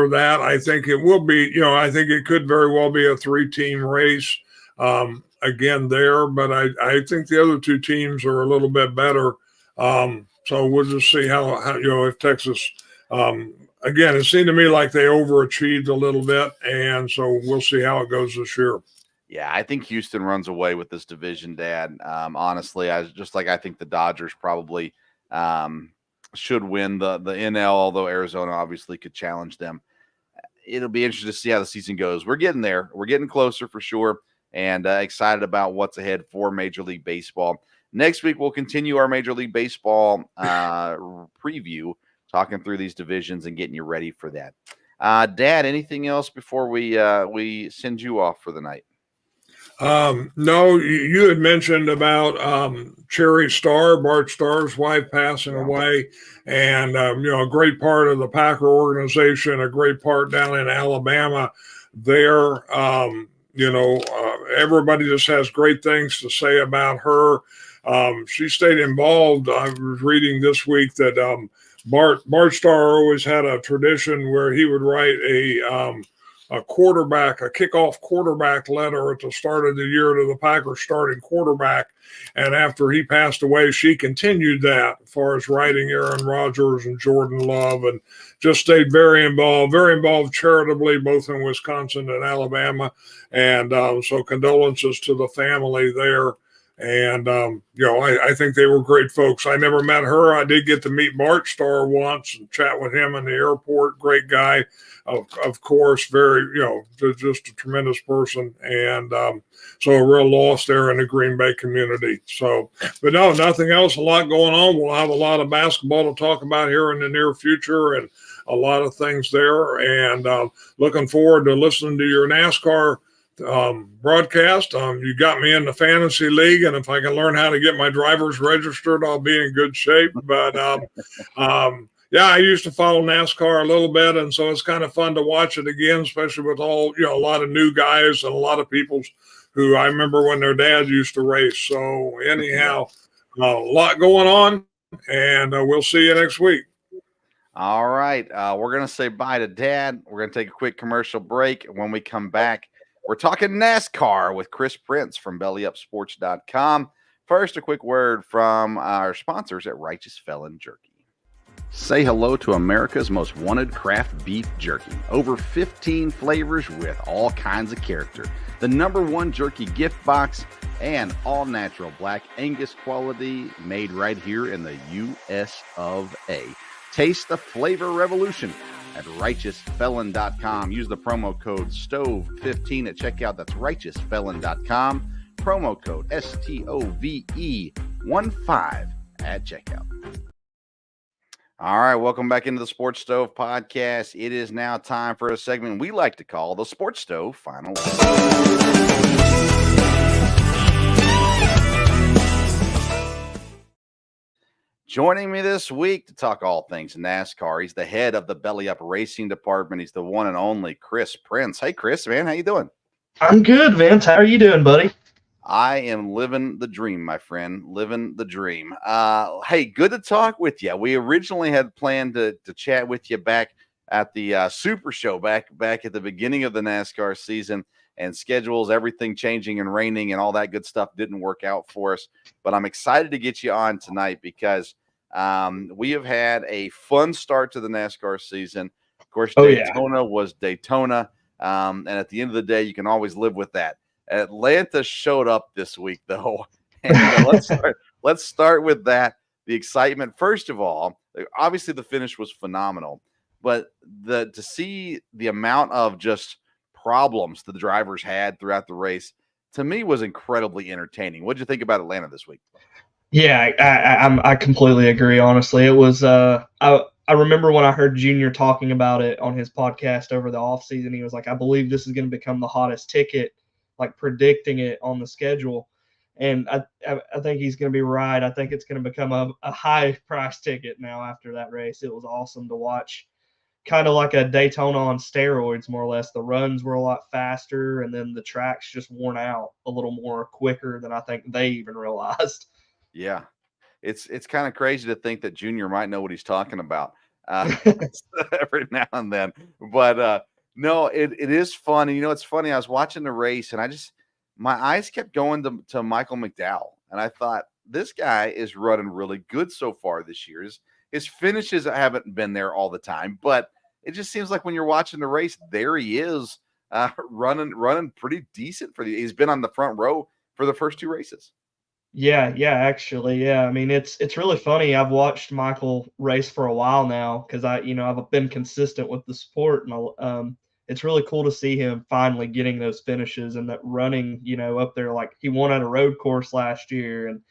that. I think it will be, I think it could very well be a 3-team race again there, but I think the other 2 teams are a little bit better. So we'll just see how if Texas, again, it seemed to me like they overachieved a little bit, and so we'll see how it goes this year. Yeah, I think Houston runs away with this division, Dad. Honestly, I think the Dodgers probably should win the NL, although Arizona obviously could challenge them. It'll be interesting to see how the season goes. We're getting there. We're getting closer for sure, and excited about what's ahead for Major League Baseball. Next week, we'll continue our Major League Baseball preview, talking through these divisions and getting you ready for that. Dad, anything else before we send you off for the night? No, you had mentioned about Cherry Starr, Bart Starr's wife, passing away, and a great part of the Packer organization, a great part down in Alabama. There, everybody just has great things to say about her. She stayed involved. I was reading this week that Bart Starr always had a tradition where he would write a kickoff quarterback letter at the start of the year to the Packers starting quarterback. And after he passed away, she continued that as far as writing Aaron Rodgers and Jordan Love, and just stayed very involved charitably, both in Wisconsin and Alabama. And so condolences to the family there. And, I think they were great folks. I never met her. I did get to meet Bart Starr once and chat with him in the airport. Great guy, of course, very, just a tremendous person. And so a real loss there in the Green Bay community. So, but no, nothing else, a lot going on. We'll have a lot of basketball to talk about here in the near future and a lot of things there. And looking forward to listening to your NASCAR broadcast. You got me in the fantasy league, and if I can learn how to get my drivers registered, I'll be in good shape. But yeah, I used to follow NASCAR a little bit, and so it's kind of fun to watch it again, especially with all a lot of new guys and a lot of people who I remember when their dads used to race. So anyhow, a lot going on, and we'll see you next week. All right, we're gonna say bye to Dad. We're gonna take a quick commercial break. When we come back, we're talking NASCAR with Chris Prince from BellyUpSports.com. First, a quick word from our sponsors at Righteous Felon Jerky. Say hello to America's most wanted craft beef jerky. Over 15 flavors with all kinds of character. The #1 jerky gift box and all natural black Angus quality made right here in the US of A. Taste the flavor revolution at RighteousFelon.com. Use the promo code STOVE15 at checkout. That's RighteousFelon.com. Promo code STOVE15 at checkout. All right, welcome back into the Sports Stove podcast. It is now time for a segment we like to call the Sports Stove Final Word. Joining me this week to talk all things NASCAR, he's the head of the Belly Up Racing Department. He's the one and only Chris Prince. Hey, Chris, man, how you doing? I'm good, Vince. How are you doing, buddy? I am living the dream, my friend, living the dream. Hey, good to talk with you. We originally had planned to chat with you back at the Super Show back at the beginning of the NASCAR season, and schedules, everything changing and raining and all that good stuff didn't work out for us. But I'm excited to get you on tonight because we have had a fun start to the NASCAR season. Of course, Daytona was Daytona. And at the end of the day, you can always live with that. Atlanta showed up this week, though. And let's start with that. The excitement. First of all, obviously the finish was phenomenal, but to see the amount of just problems the drivers had throughout the race, to me was incredibly entertaining. What did you think about Atlanta this week? Yeah, I completely agree. Honestly, it was. I remember when I heard Junior talking about it on his podcast over the offseason. He was like, "I believe this is going to become the hottest ticket," like predicting it on the schedule. And I think he's going to be right. I think it's going to become a high price ticket now after that race. It was awesome to watch, kind of like a Daytona on steroids, more or less. The runs were a lot faster, and then the tracks just worn out a little more quicker than I think they even realized. Yeah, it's kind of crazy to think that Junior might know what he's talking about uh, every now and then. But no, it is fun. And, it's funny. I was watching the race, and my eyes kept going to Michael McDowell, and I thought this guy is running really good so far this year. His finishes haven't been there all the time, but it just seems like when you're watching the race, there he is running pretty decent he's been on the front row for the first two races. Yeah, actually, yeah. I mean, it's really funny. I've watched Michael race for a while now because I've been consistent with the sport, and it's really cool to see him finally getting those finishes and that running, up there. Like he won at a road course last year, and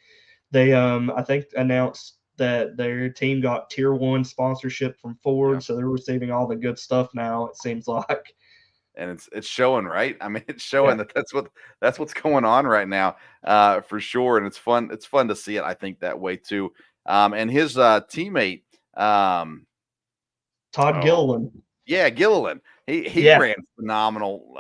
they I think announced that their team got Tier 1 sponsorship from Ford, Yeah. so they're receiving all the good stuff now. It seems like. And it's showing, right? I mean, it's showing Yeah. that's what's going on right now, for sure. And it's fun to see it, I think, that way too. And his teammate, Todd oh, Gilliland. yeah, Gilliland, he Yeah. ran phenomenal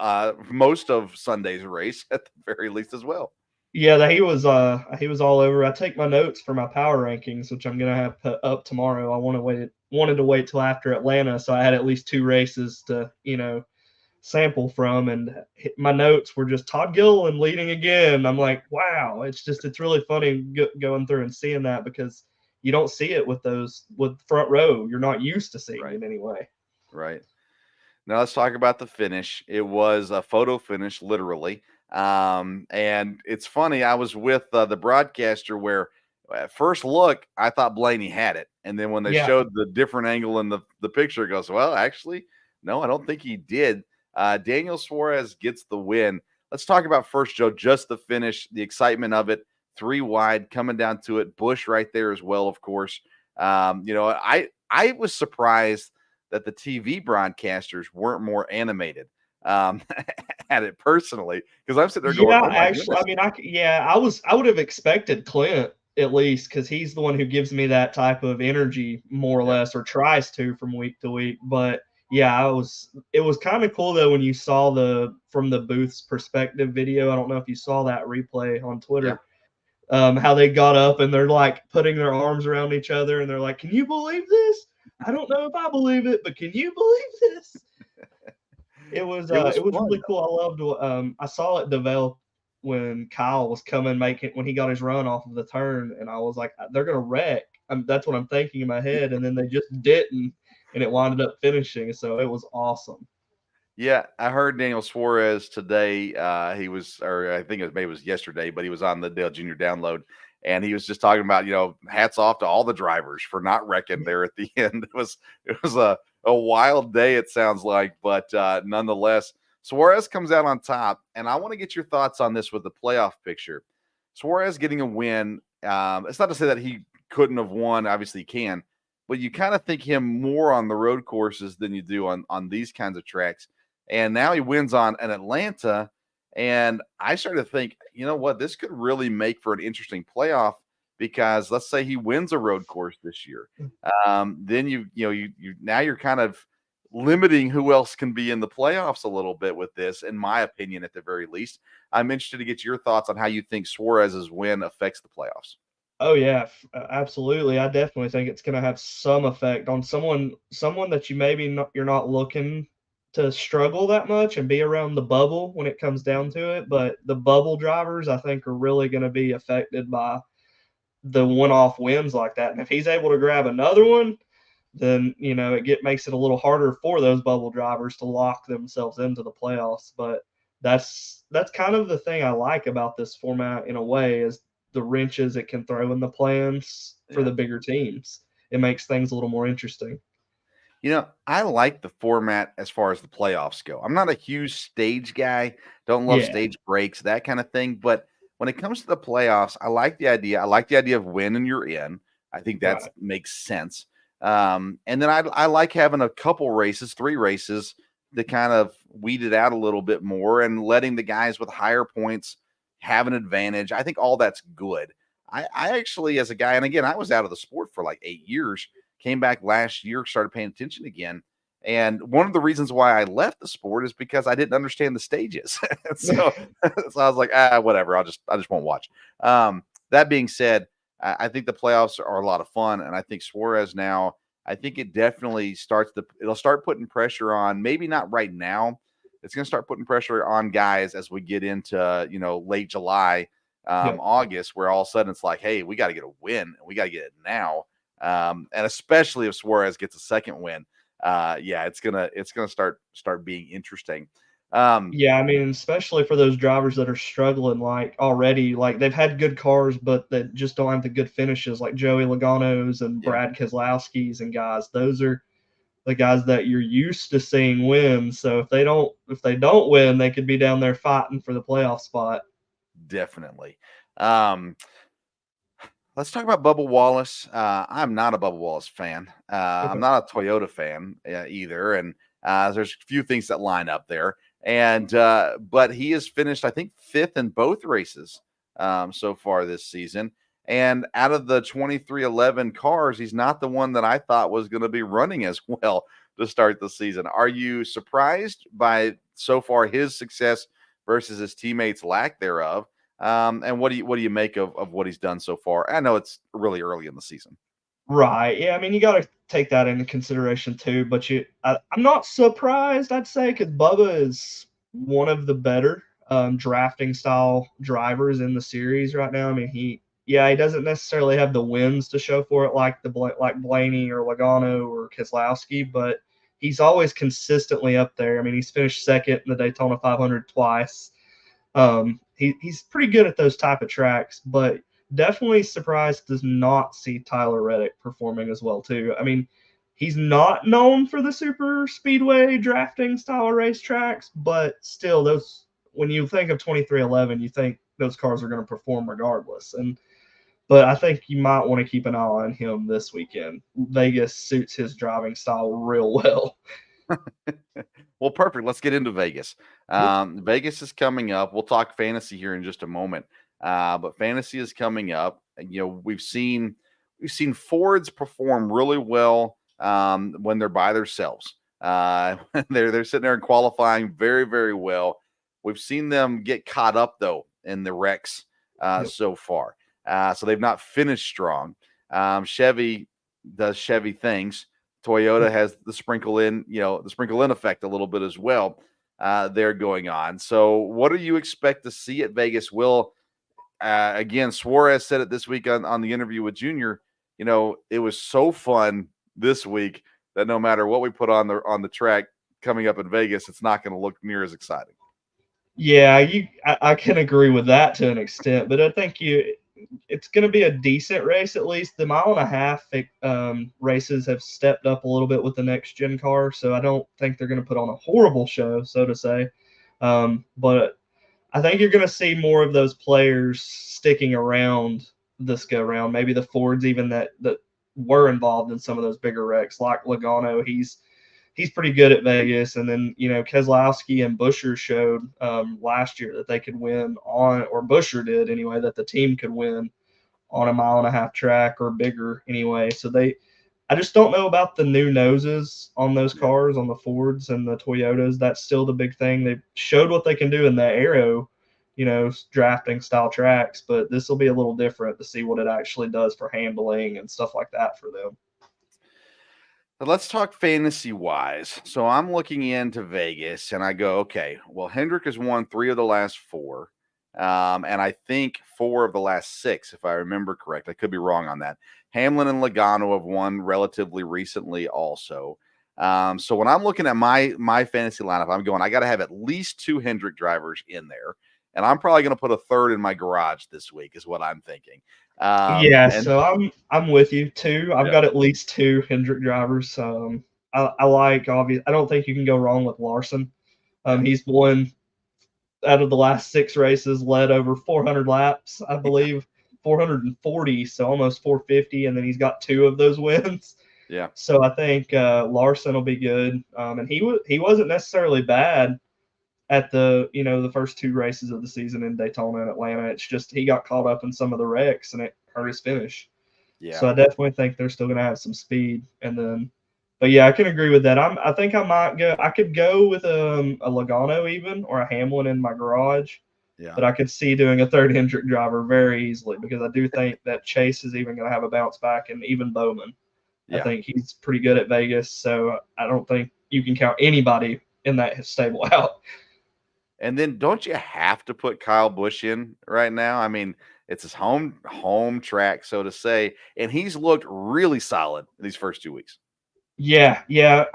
most of Sunday's race at the very least as well. Yeah, he was all over. I take my notes for my power rankings, which I'm gonna have put up tomorrow. I wanted to wait till after Atlanta, so I had at least 2 races to sample from, and my notes were just Todd Gilliland leading again. I'm like, wow, it's really funny going through and seeing that because you don't see it with front row. You're not used to seeing it anyway. Right. Now let's talk about the finish. It was a photo finish, literally. And it's funny. I was with the broadcaster where at first look, I thought Blaney had it. And then when they showed the different angle in the picture, it goes, well, actually, no, I don't think he did. Daniel Suarez gets the win. Let's talk about first, Joe, just the finish, the excitement of it, 3 wide coming down to it. Busch right there as well, of course. I was surprised that the TV broadcasters weren't more animated at it personally, because I'm sitting there going, Yeah, oh my actually, goodness. I would have expected Clint at least because he's the one who gives me that type of energy more or less, or tries to from week to week. But yeah, it was kind of cool though when you saw from the booth's perspective video. I don't know if you saw that replay on Twitter. Yeah. How they got up and they're like putting their arms around each other and they're like, "Can you believe this? I don't know if I believe it, but can you believe this?" It was really cool. I loved I saw it develop when Kyle was when he got his run off of the turn, and I was like, they're gonna wreck. That's what I'm thinking in my head, and then they just didn't, and it wound up finishing. So it was awesome. Yeah, I heard Daniel Suarez today. He was, or I think maybe it was yesterday, but he was on the Dale Jr. Download, and he was just talking about, hats off to all the drivers for not wrecking there at the end. It was a wild day, it sounds like, but nonetheless, Suarez comes out on top, and I want to get your thoughts on this with the playoff picture. Suarez getting a win. It's not to say that he couldn't have won. Obviously, he can, but you kind of think him more on the road courses than you do on these kinds of tracks. And now he wins on an Atlanta. And I started to think, you know what, this could really make for an interesting playoff, because let's say he wins a road course this year. Then you now you're kind of limiting who else can be in the playoffs a little bit with this, in my opinion, at the very least. I'm interested to get your thoughts on how you think Suarez's win affects the playoffs. Oh yeah, absolutely. I definitely think it's going to have some effect on someone that you're not looking to struggle that much and be around the bubble when it comes down to it. But the bubble drivers, I think, are really going to be affected by the one-off wins like that. And if he's able to grab another one, then it makes it a little harder for those bubble drivers to lock themselves into the playoffs. But that's kind of the thing I like about this format in a way, is the wrenches it can throw in the plans for the bigger teams. It makes things a little more interesting. I like the format as far as the playoffs go. I'm not a huge stage guy. Don't love Yeah. stage breaks, that kind of thing. But when it comes to the playoffs, I like the idea. I like the idea of winning you're in. I think that Right. makes sense. And then I like having a couple races, 3 races, to kind of weed it out a little bit more and letting the guys with higher points have an advantage. I think all that's good. I actually, as a guy, and again, I was out of the sport for like 8 years, came back last year, started paying attention again. And one of the reasons why I left the sport is because I didn't understand the stages. so, so I was like, whatever. I just won't watch. That being said, I think the playoffs are a lot of fun, and I think Suarez now. I think it definitely it'll start putting pressure on. Maybe not right now. It's going to start putting pressure on guys as we get into late July, Yep. August, where all of a sudden it's like, hey, we got to get a win, and we got to get it now. And especially if Suarez gets a second win, it's gonna start being interesting. Yeah, I mean, especially for those drivers that are struggling, like already, like they've had good cars, but they just don't have the good finishes, like Joey Logano's and Yeah. Brad Keselowski's and guys. Those are the guys that you're used to seeing win. So if they don't win, they could be down there fighting for the playoff spot. Definitely. Let's talk about Bubba Wallace. I'm not a Bubba Wallace fan. I'm not a Toyota fan either, and there's a few things that line up there. And but he has finished, I think, 5th in both races so far this season. And out of the 2311 cars, he's not the one that I thought was going to be running as well to start the season. Are you surprised by so far his success versus his teammates' lack thereof? And what do you make of what he's done so far? I know it's really early in the season. Right. Yeah. I mean, you got to take that into consideration too. But I'm not surprised, I'd say, because Bubba is one of the better drafting style drivers in the series right now. I mean, he doesn't necessarily have the wins to show for it like Blaney or Logano or Keselowski, but he's always consistently up there. I mean, he's finished second in the Daytona 500 twice. He's pretty good at those type of tracks, but definitely surprised to not see Tyler Reddick performing as well too. I mean, he's not known for the super speedway drafting style racetracks, but still, those, when you think of 2311, you think those cars are going to perform regardless. But I think you might want to keep an eye on him this weekend. Vegas suits his driving style real well. Well, perfect. Let's get into Vegas. Vegas is coming up. We'll talk fantasy here in just a moment. But fantasy is coming up. We've seen Fords perform really well when they're by themselves. They're sitting there and qualifying very, very well. We've seen them get caught up though in the wrecks so far. So they've not finished strong. Chevy does Chevy things. Toyota has the sprinkle in effect a little bit as well. They're going on. So what do you expect to see at Vegas? Again, Suarez said it this week on the interview with Junior. It was so fun this week that no matter what we put on the track coming up in Vegas, it's not going to look near as exciting. Yeah, I can agree with that to an extent, but I think it's going to be a decent race. At least the 1.5 mile races have stepped up a little bit with the next gen car, so I don't think they're going to put on a horrible show, so to say. But I think you're going to see more of those players sticking around this go round. Maybe the Fords even that were involved in some of those bigger wrecks, like Logano. He's pretty good at Vegas. And then, Keselowski and Buescher showed last year that they could win on, or Buescher did anyway, that the team could win on a 1.5 mile track or bigger anyway. So I just don't know about the new noses on those cars, on the Fords and the Toyotas. That's still the big thing. They showed what they can do in the aero, drafting style tracks, but this will be a little different to see what it actually does for handling and stuff like that for them. Let's talk fantasy-wise. So I'm looking into Vegas, and I go, okay, well, Hendrick has won 3 of the last 4, and I think 4 of the last 6, if I remember correct. I could be wrong on that. Hamlin and Logano have won relatively recently also. So when I'm looking at my fantasy lineup, I'm going, I got to have at least 2 Hendrick drivers in there, and I'm probably going to put a third in my garage this week is what I'm thinking. So I'm with you too. I've got at least 2 Hendrick drivers. I like, obviously, I don't think you can go wrong with Larson. He's won out of the last 6 races, led over 400 laps, I believe, 440, so almost 450, and then he's got 2 of those wins. Yeah. So I think Larson will be good, and he wasn't necessarily bad at the first 2 races of the season in Daytona and Atlanta. It's just he got caught up in some of the wrecks and it hurt his finish. Yeah. So I definitely think they're still going to have some speed. And then, but yeah, I can agree with that. I think I could go with a Logano even, or a Hamlin in my garage. Yeah. But I could see doing a third Hendrick driver very easily, because I do think that Chase is even going to have a bounce back, and even Bowman. Yeah. I think he's pretty good at Vegas, so I don't think you can count anybody in that stable out. And then don't you have to put Kyle Busch in right now? I mean, it's his home track, so to say, and he's looked really solid these first 2 weeks. Yeah.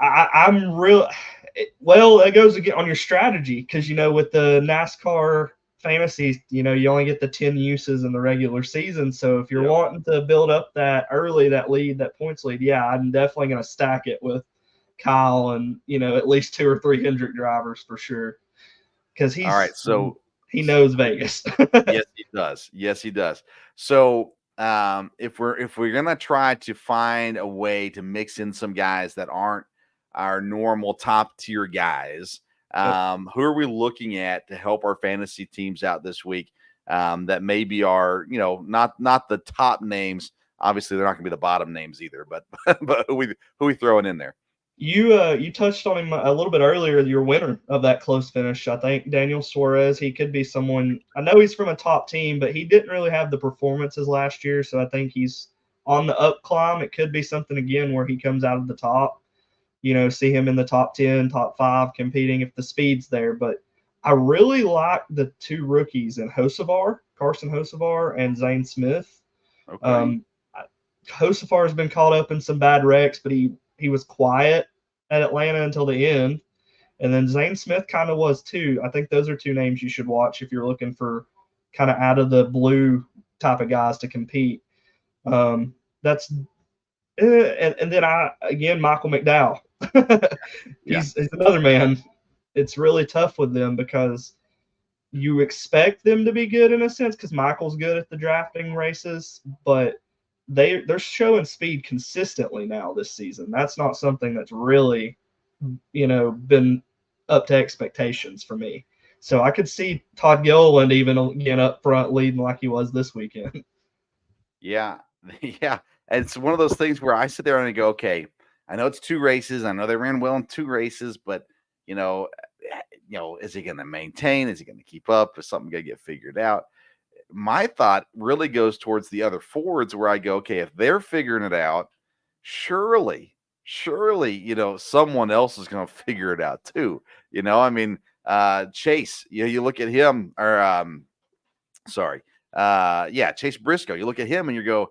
I'm real. Well, it goes again on your strategy, because with the NASCAR fantasy, you only get the 10 uses in the regular season. So if you're wanting to build up that early, that points lead, yeah, I'm definitely going to stack it with Kyle and at least 2 or 3 Hendrick drivers for sure. Because he's all right. So he knows Vegas. Yes, he does. Yes, he does. So if we're gonna try to find a way to mix in some guys that aren't our normal top tier guys, who are we looking at to help our fantasy teams out this week? That maybe are not the top names. Obviously, they're not gonna be the bottom names either. But who we throwing in there? You touched on him a little bit earlier, your winner of that close finish. I think Daniel Suarez, he could be someone. I know he's from a top team, but he didn't really have the performances last year, so I think he's on the up climb. It could be something again where he comes out of the top, see him in the top 10, top 5 competing if the speed's there. But I really like the 2 rookies in Carson Hocevar and Zane Smith. Okay. Hocevar has been caught up in some bad wrecks, but he was quiet at Atlanta until the end. And then Zane Smith kind of was too. I think those are 2 names you should watch if you're looking for kind of out of the blue type of guys to compete. And then Michael McDowell. He's another man. It's really tough with them because you expect them to be good in a sense, because Michael's good at the drafting races, but they're showing speed consistently now this season. That's not something that's really, been up to expectations for me. So I could see Todd Gilliland even again up front leading like he was this weekend. Yeah. Yeah. It's one of those things where I sit there and I go, okay, I know it's 2 races. I know they ran well in 2 races, but is he going to maintain? Is he going to keep up? Is something going to get figured out? My thought really goes towards the other Fords, where I go, okay, if they're figuring it out, surely, someone else is going to figure it out too. I mean, Chase, you look at him, or Chase Briscoe. You look at him and you go,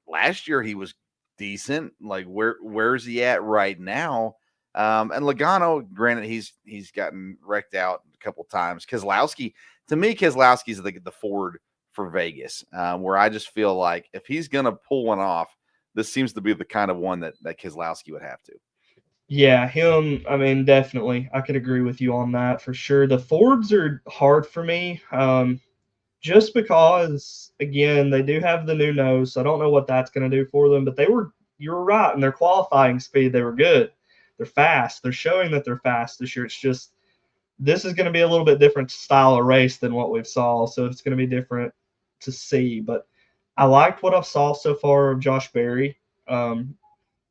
last year he was decent. Like where's he at right now? And Logano, granted, he's gotten wrecked out a couple times. Keselowski, to me, Keselowski's the Ford for Vegas, where I just feel like if he's gonna pull one off, this seems to be the kind of one that Keselowski would have to. Yeah, him. I mean, definitely, I could agree with you on that for sure. The Fords are hard for me, just because again they do have the new nose. So I don't know what that's going to do for them. But you're right, in their qualifying speed, they were good. They're fast. They're showing that they're fast this year. It's just this is going to be a little bit different style of race than what we've saw, so it's going to be different to see. But I liked what I saw so far of Josh Berry. I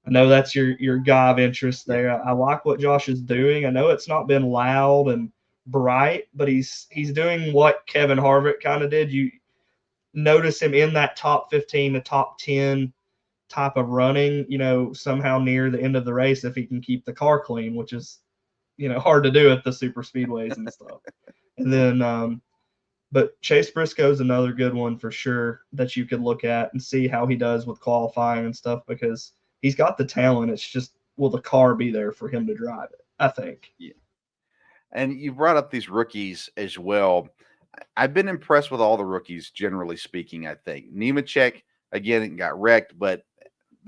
know that's your guy of interest there. I like what Josh is doing. I know it's not been loud and bright, but he's doing what Kevin Harvick kind of did. You notice him in that top 15 to top 10 type of running, somehow near the end of the race if he can keep the car clean, which is hard to do at the super speedways and stuff. And then but Chase Briscoe is another good one for sure that you could look at and see how he does with qualifying and stuff, because he's got the talent. It's just, will the car be there for him to drive it, I think. Yeah. And you brought up these rookies as well. I've been impressed with all the rookies, generally speaking. I think Nemechek, again, got wrecked, but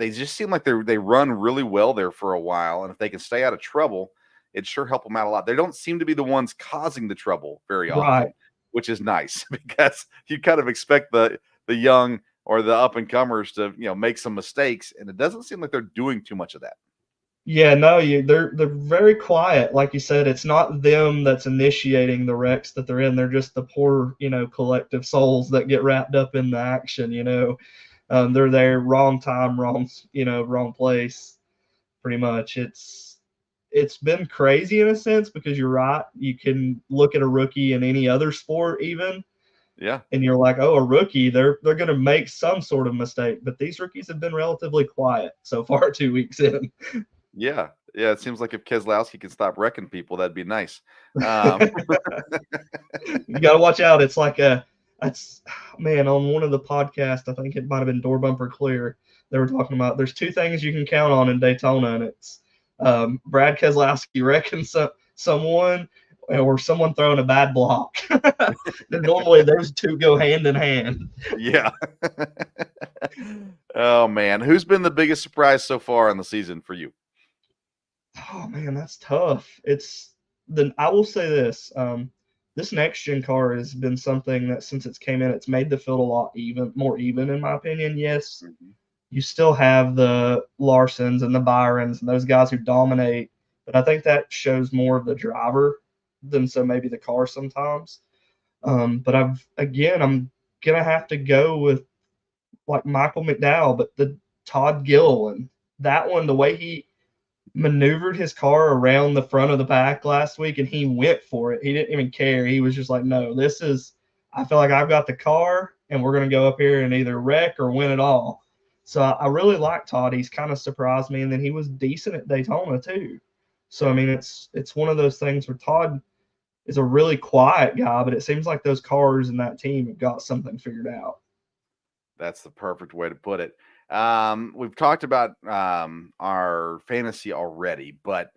they just seem like they run really well there for a while, and if they can stay out of trouble, it sure help them out a lot. They don't seem to be the ones causing the trouble very often, Right. which is nice because you kind of expect the young or the up and comers to make some mistakes, and it doesn't seem like they're doing too much of that. Yeah, no, they're very quiet. Like you said, it's not them that's initiating the wrecks that they're in. They're just the poor, collective souls that get wrapped up in the action. They're there, wrong time, wrong place. Pretty much, it's been crazy in a sense because you're right. You can look at a rookie in any other sport, even, Yeah. and you're like, oh, a rookie, they're going to make some sort of mistake. But these rookies have been relatively quiet so far, 2 weeks in. Yeah. It seems like if Keselowski could stop wrecking people, that'd be nice. You got to watch out. It's like on one of the podcasts, I think it might have been Door Bumper Clear, they were talking about there's two things you can count on in Daytona, and it's Brad Keselowski wrecking someone or someone throwing a bad block. Normally those two go hand in hand. Yeah. Oh, man. Who's been the biggest surprise so far in the season for you? Oh man, that's tough. I will say this. This next gen car has been something that since it's came in, it's made the field a lot more even in my opinion. Yes, you still have the Larsons and the Byrons and those guys who dominate, but I think that shows more of the driver than maybe the car sometimes. But I'm gonna have to go with like Michael McDowell, but the Todd Gilliland, that one, the way he maneuvered his car around the front of the pack last week and he went for it. He didn't even care. He was just like, no, I feel like I've got the car and we're going to go up here and either wreck or win it all. So I really like Todd. He's kind of surprised me. And then he was decent at Daytona too. So, I mean, it's one of those things where Todd is a really quiet guy, but it seems like those cars and that team have got something figured out. That's the perfect way to put it. We've talked about our fantasy already, but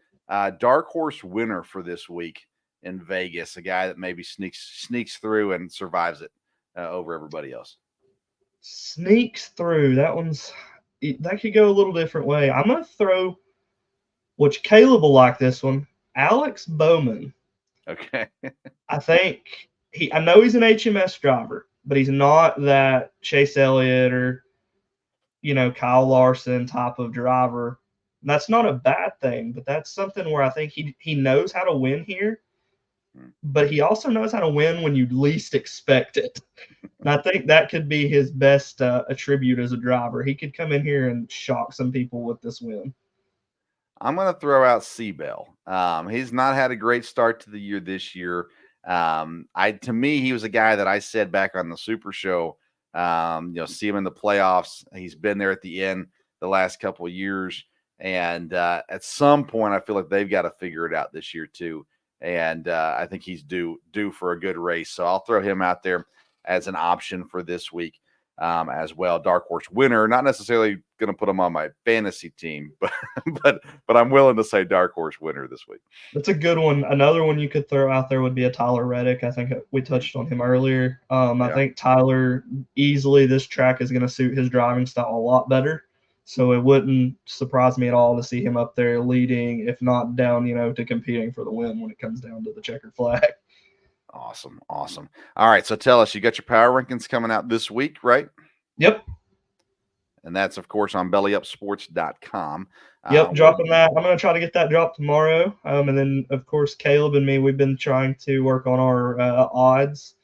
dark horse winner for this week in Vegas, a guy that maybe sneaks through and survives it over everybody else. Sneaks through. That could go a little different way. I'm going to throw, which Caleb will like this one, Alex Bowman. Okay. I know he's an HMS driver, but he's not that Chase Elliott or Kyle Larson type of driver. And that's not a bad thing, but that's something where I think he knows how to win here, but he also knows how to win when you least expect it. And I think that could be his best attribute as a driver. He could come in here and shock some people with this win. I'm going to throw out Seabell. He's not had a great start to the year this year. To me, he was a guy that I said back on the Super Show, see him in the playoffs. He's been there at the end the last couple of years. And at some point, I feel like they've got to figure it out this year too. And I think he's due for a good race. So I'll throw him out there as an option for this week as well. Dark horse winner, not necessarily going to put him on my fantasy team, but I'm willing to say dark horse winner this week. That's a good one. Another one you could throw out there would be a Tyler Reddick. I think we touched on him earlier. I think Tyler, easily this track is going to suit his driving style a lot better. So it wouldn't surprise me at all to see him up there leading, if not down, to competing for the win when it comes down to the checkered flag. Awesome. All right, so tell us, you got your power rankings coming out this week, right? Yep. And that's, of course, on bellyupsports.com. Yep, dropping that. I'm going to try to get that dropped tomorrow. And then, of course, Caleb and me, we've been trying to work on our odds.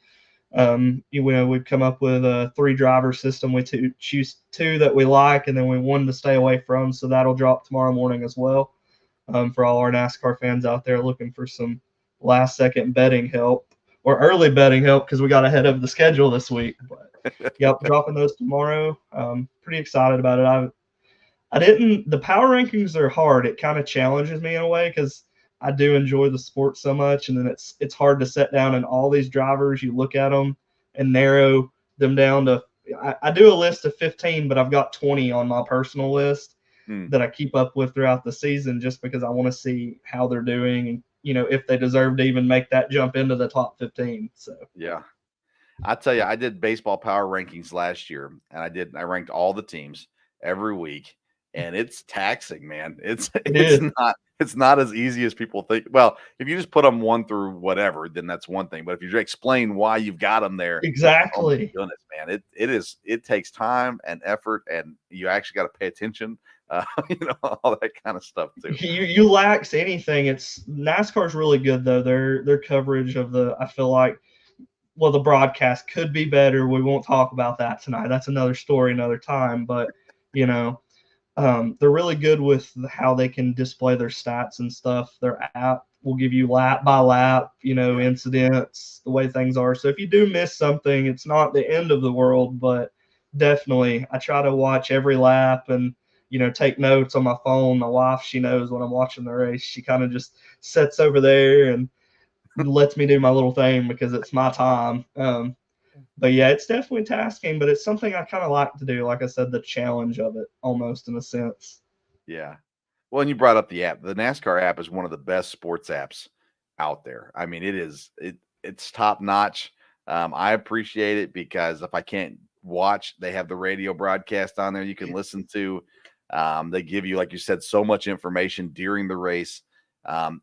We've come up with a 3-driver system. We choose 2 that we like, and then we 1 to stay away from. So that'll drop tomorrow morning as well for all our NASCAR fans out there looking for some last-second betting help or early betting help because we got ahead of the schedule this week. But, yep, dropping those tomorrow. Pretty excited about it. The power rankings are hard. It kind of challenges me in a way because I do enjoy the sport so much, and then it's hard to set down and all these drivers. You look at them and narrow them down to. I do a list of 15, but I've got 20 on my personal list that I keep up with throughout the season, just because I want to see how they're doing and if they deserve to even make that jump into the top 15. So yeah, I tell you, I did baseball power rankings last year, and I ranked all the teams every week. and it's taxing, man. It's is. it's not as easy as people think. Well, if you just put them one through whatever, then that's one thing. But if you explain why you've got them there, oh my Exactly. goodness, man, it takes time and effort, and you actually got to pay attention. All that kind of stuff too. You lax anything. NASCAR's really good though. Their coverage of I feel like, well, the broadcast could be better. We won't talk about that tonight. That's another story, another time. But they're really good with how they can display their stats and stuff. Their app will give you lap by lap, incidents, the way things are. So if you do miss something, it's not the end of the world, but definitely I try to watch every lap and take notes on my phone. My wife, she knows when I'm watching the race. She kind of just sits over there and lets me do my little thing because it's my time. But yeah, it's definitely tasking, but it's something I kind of like to do. Like I said, the challenge of it almost in a sense. Yeah. Well, and you brought up the app. The NASCAR app is one of the best sports apps out there. I mean, it's top notch. I appreciate it because if I can't watch, they have the radio broadcast on there you can listen to. They give you, like you said, so much information during the race.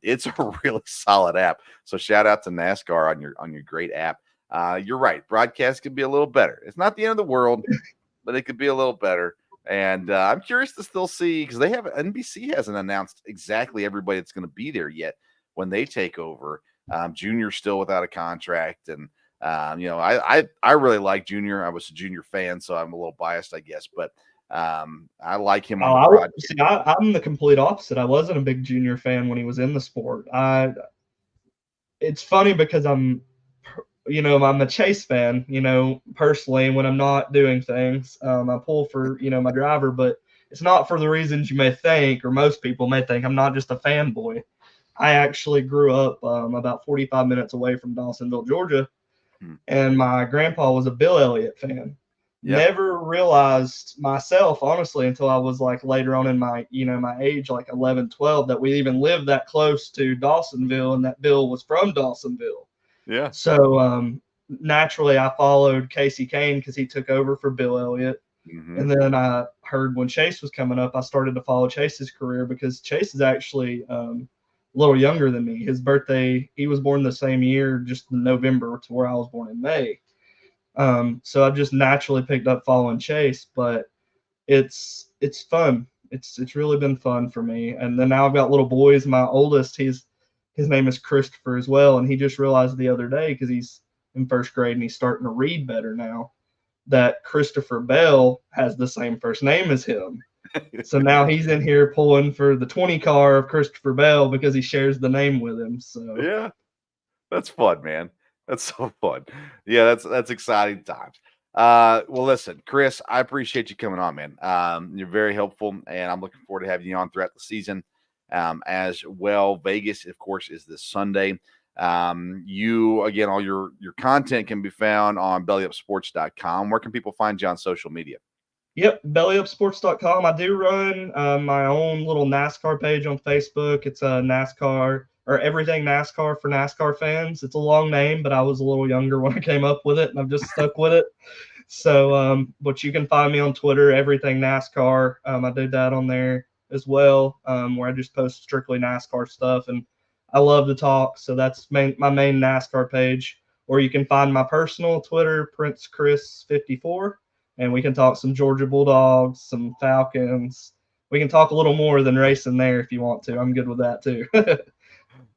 It's a really solid app. So shout out to NASCAR on your great app. You're right. Broadcast could be a little better. It's not the end of the world, but it could be a little better. And I'm curious to still see, because NBC hasn't announced exactly everybody that's going to be there yet when they take over. Junior's still without a contract. And, I really like Junior. I was a Junior fan, so I'm a little biased, I guess. But I like him on the broadcast. I'm the complete opposite. I wasn't a big Junior fan when he was in the sport. It's funny because I'm a Chase fan, personally, when I'm not doing things. I pull for, my driver, but it's not for the reasons you may think, or most people may think. I'm not just a fanboy. I actually grew up about 45 minutes away from Dawsonville, Georgia, and my grandpa was a Bill Elliott fan. Yep. Never realized myself, honestly, until I was like later on in my, my age, like 11, 12, that we even lived that close to Dawsonville and that Bill was from Dawsonville. Yeah. So naturally, I followed Casey Kane because he took over for Bill Elliott. Mm-hmm. And then I heard when Chase was coming up, I started to follow Chase's career because Chase is actually a little younger than me. His birthday, he was born the same year, just in November, to where I was born in May. So I just naturally picked up following Chase, but it's fun. It's really been fun for me. And then now I've got little boys. My oldest, his name is Christopher as well. And he just realized the other day, because he's in first grade and he's starting to read better now, that Christopher Bell has the same first name as him. So now he's in here pulling for the 20 car of Christopher Bell because he shares the name with him. So yeah, that's fun, man. That's so fun. Yeah, that's exciting times. Well, listen, Chris, I appreciate you coming on, man. You're very helpful, and I'm looking forward to having you on throughout the season as well. Vegas, of course, is this Sunday. You, again, all your content can be found on bellyupsports.com. Where can people find you on social media? Yep, bellyupsports.com. I do run my own little NASCAR page on Facebook. It's a NASCAR, or Everything NASCAR for NASCAR fans. It's a long name, but I was a little younger when I came up with it, and I've just stuck with it. So, but you can find me on Twitter, Everything NASCAR. I do that on there as well, where I just post strictly NASCAR stuff, and I love to talk. So that's my main NASCAR page. Or you can find my personal Twitter, Prince Chris 54, and we can talk some Georgia Bulldogs, some Falcons. We can talk a little more than racing there if you want to. I'm good with that too.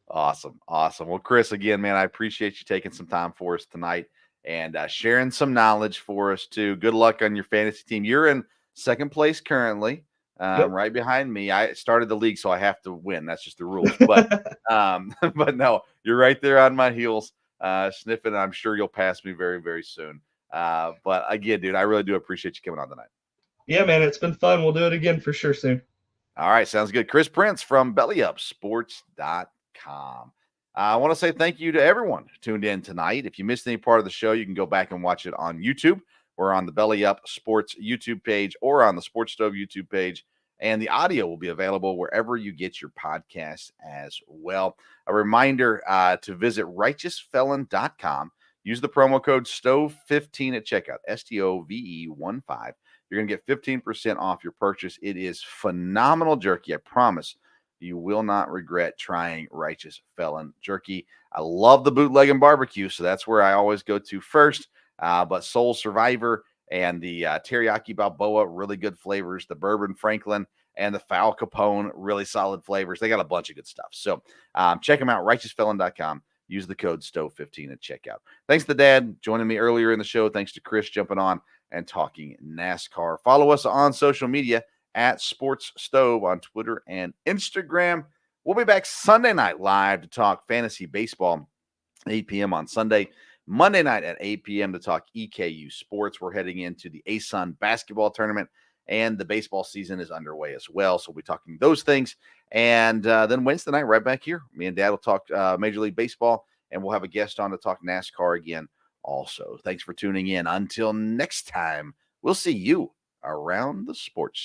Awesome. Well, Chris, again, man, I appreciate you taking some time for us tonight and sharing some knowledge for us too. Good luck on your fantasy team. You're in second place currently, yep, right behind me. I started the league, so I have to win. That's just the rules. But but no, you're right there on my heels, sniffing. I'm sure you'll pass me very, very soon. But again, dude, I really do appreciate you coming on tonight. Yeah, man, it's been fun. We'll do it again for sure soon. All right, sounds good. Chris Prince from BellyUpSports.com. I want to say thank you to everyone who tuned in tonight. If you missed any part of the show, you can go back and watch it on YouTube. We're on the Belly Up Sports YouTube page or on the Sports Stove YouTube page. And the audio will be available wherever you get your podcasts as well. A reminder to visit righteousfelon.com Use the promo code STOVE15 at checkout, STOVE15. You're going to get 15% off your purchase. It is phenomenal jerky. I promise you will not regret trying Righteous Felon jerky. I love the bootleg and barbecue, so that's where I always go to first. But Soul Survivor and the Teriyaki Balboa, really good flavors. The Bourbon Franklin and the Foul Capone, really solid flavors. They got a bunch of good stuff. So check them out, righteousfelon.com. Use the code STOVE15 at checkout. Thanks to Dad joining me earlier in the show. Thanks to Chris jumping on and talking NASCAR. Follow us on social media at Sports Stove on Twitter and Instagram. We'll be back Sunday night live to talk fantasy baseball, 8 p.m. on Sunday. Monday night at 8 p.m. to talk EKU sports. We're heading into the ASUN basketball tournament, and the baseball season is underway as well. So we'll be talking those things. And then Wednesday night, right back here, me and Dad will talk Major League Baseball, and we'll have a guest on to talk NASCAR again also. Thanks for tuning in. Until next time, we'll see you around the sports.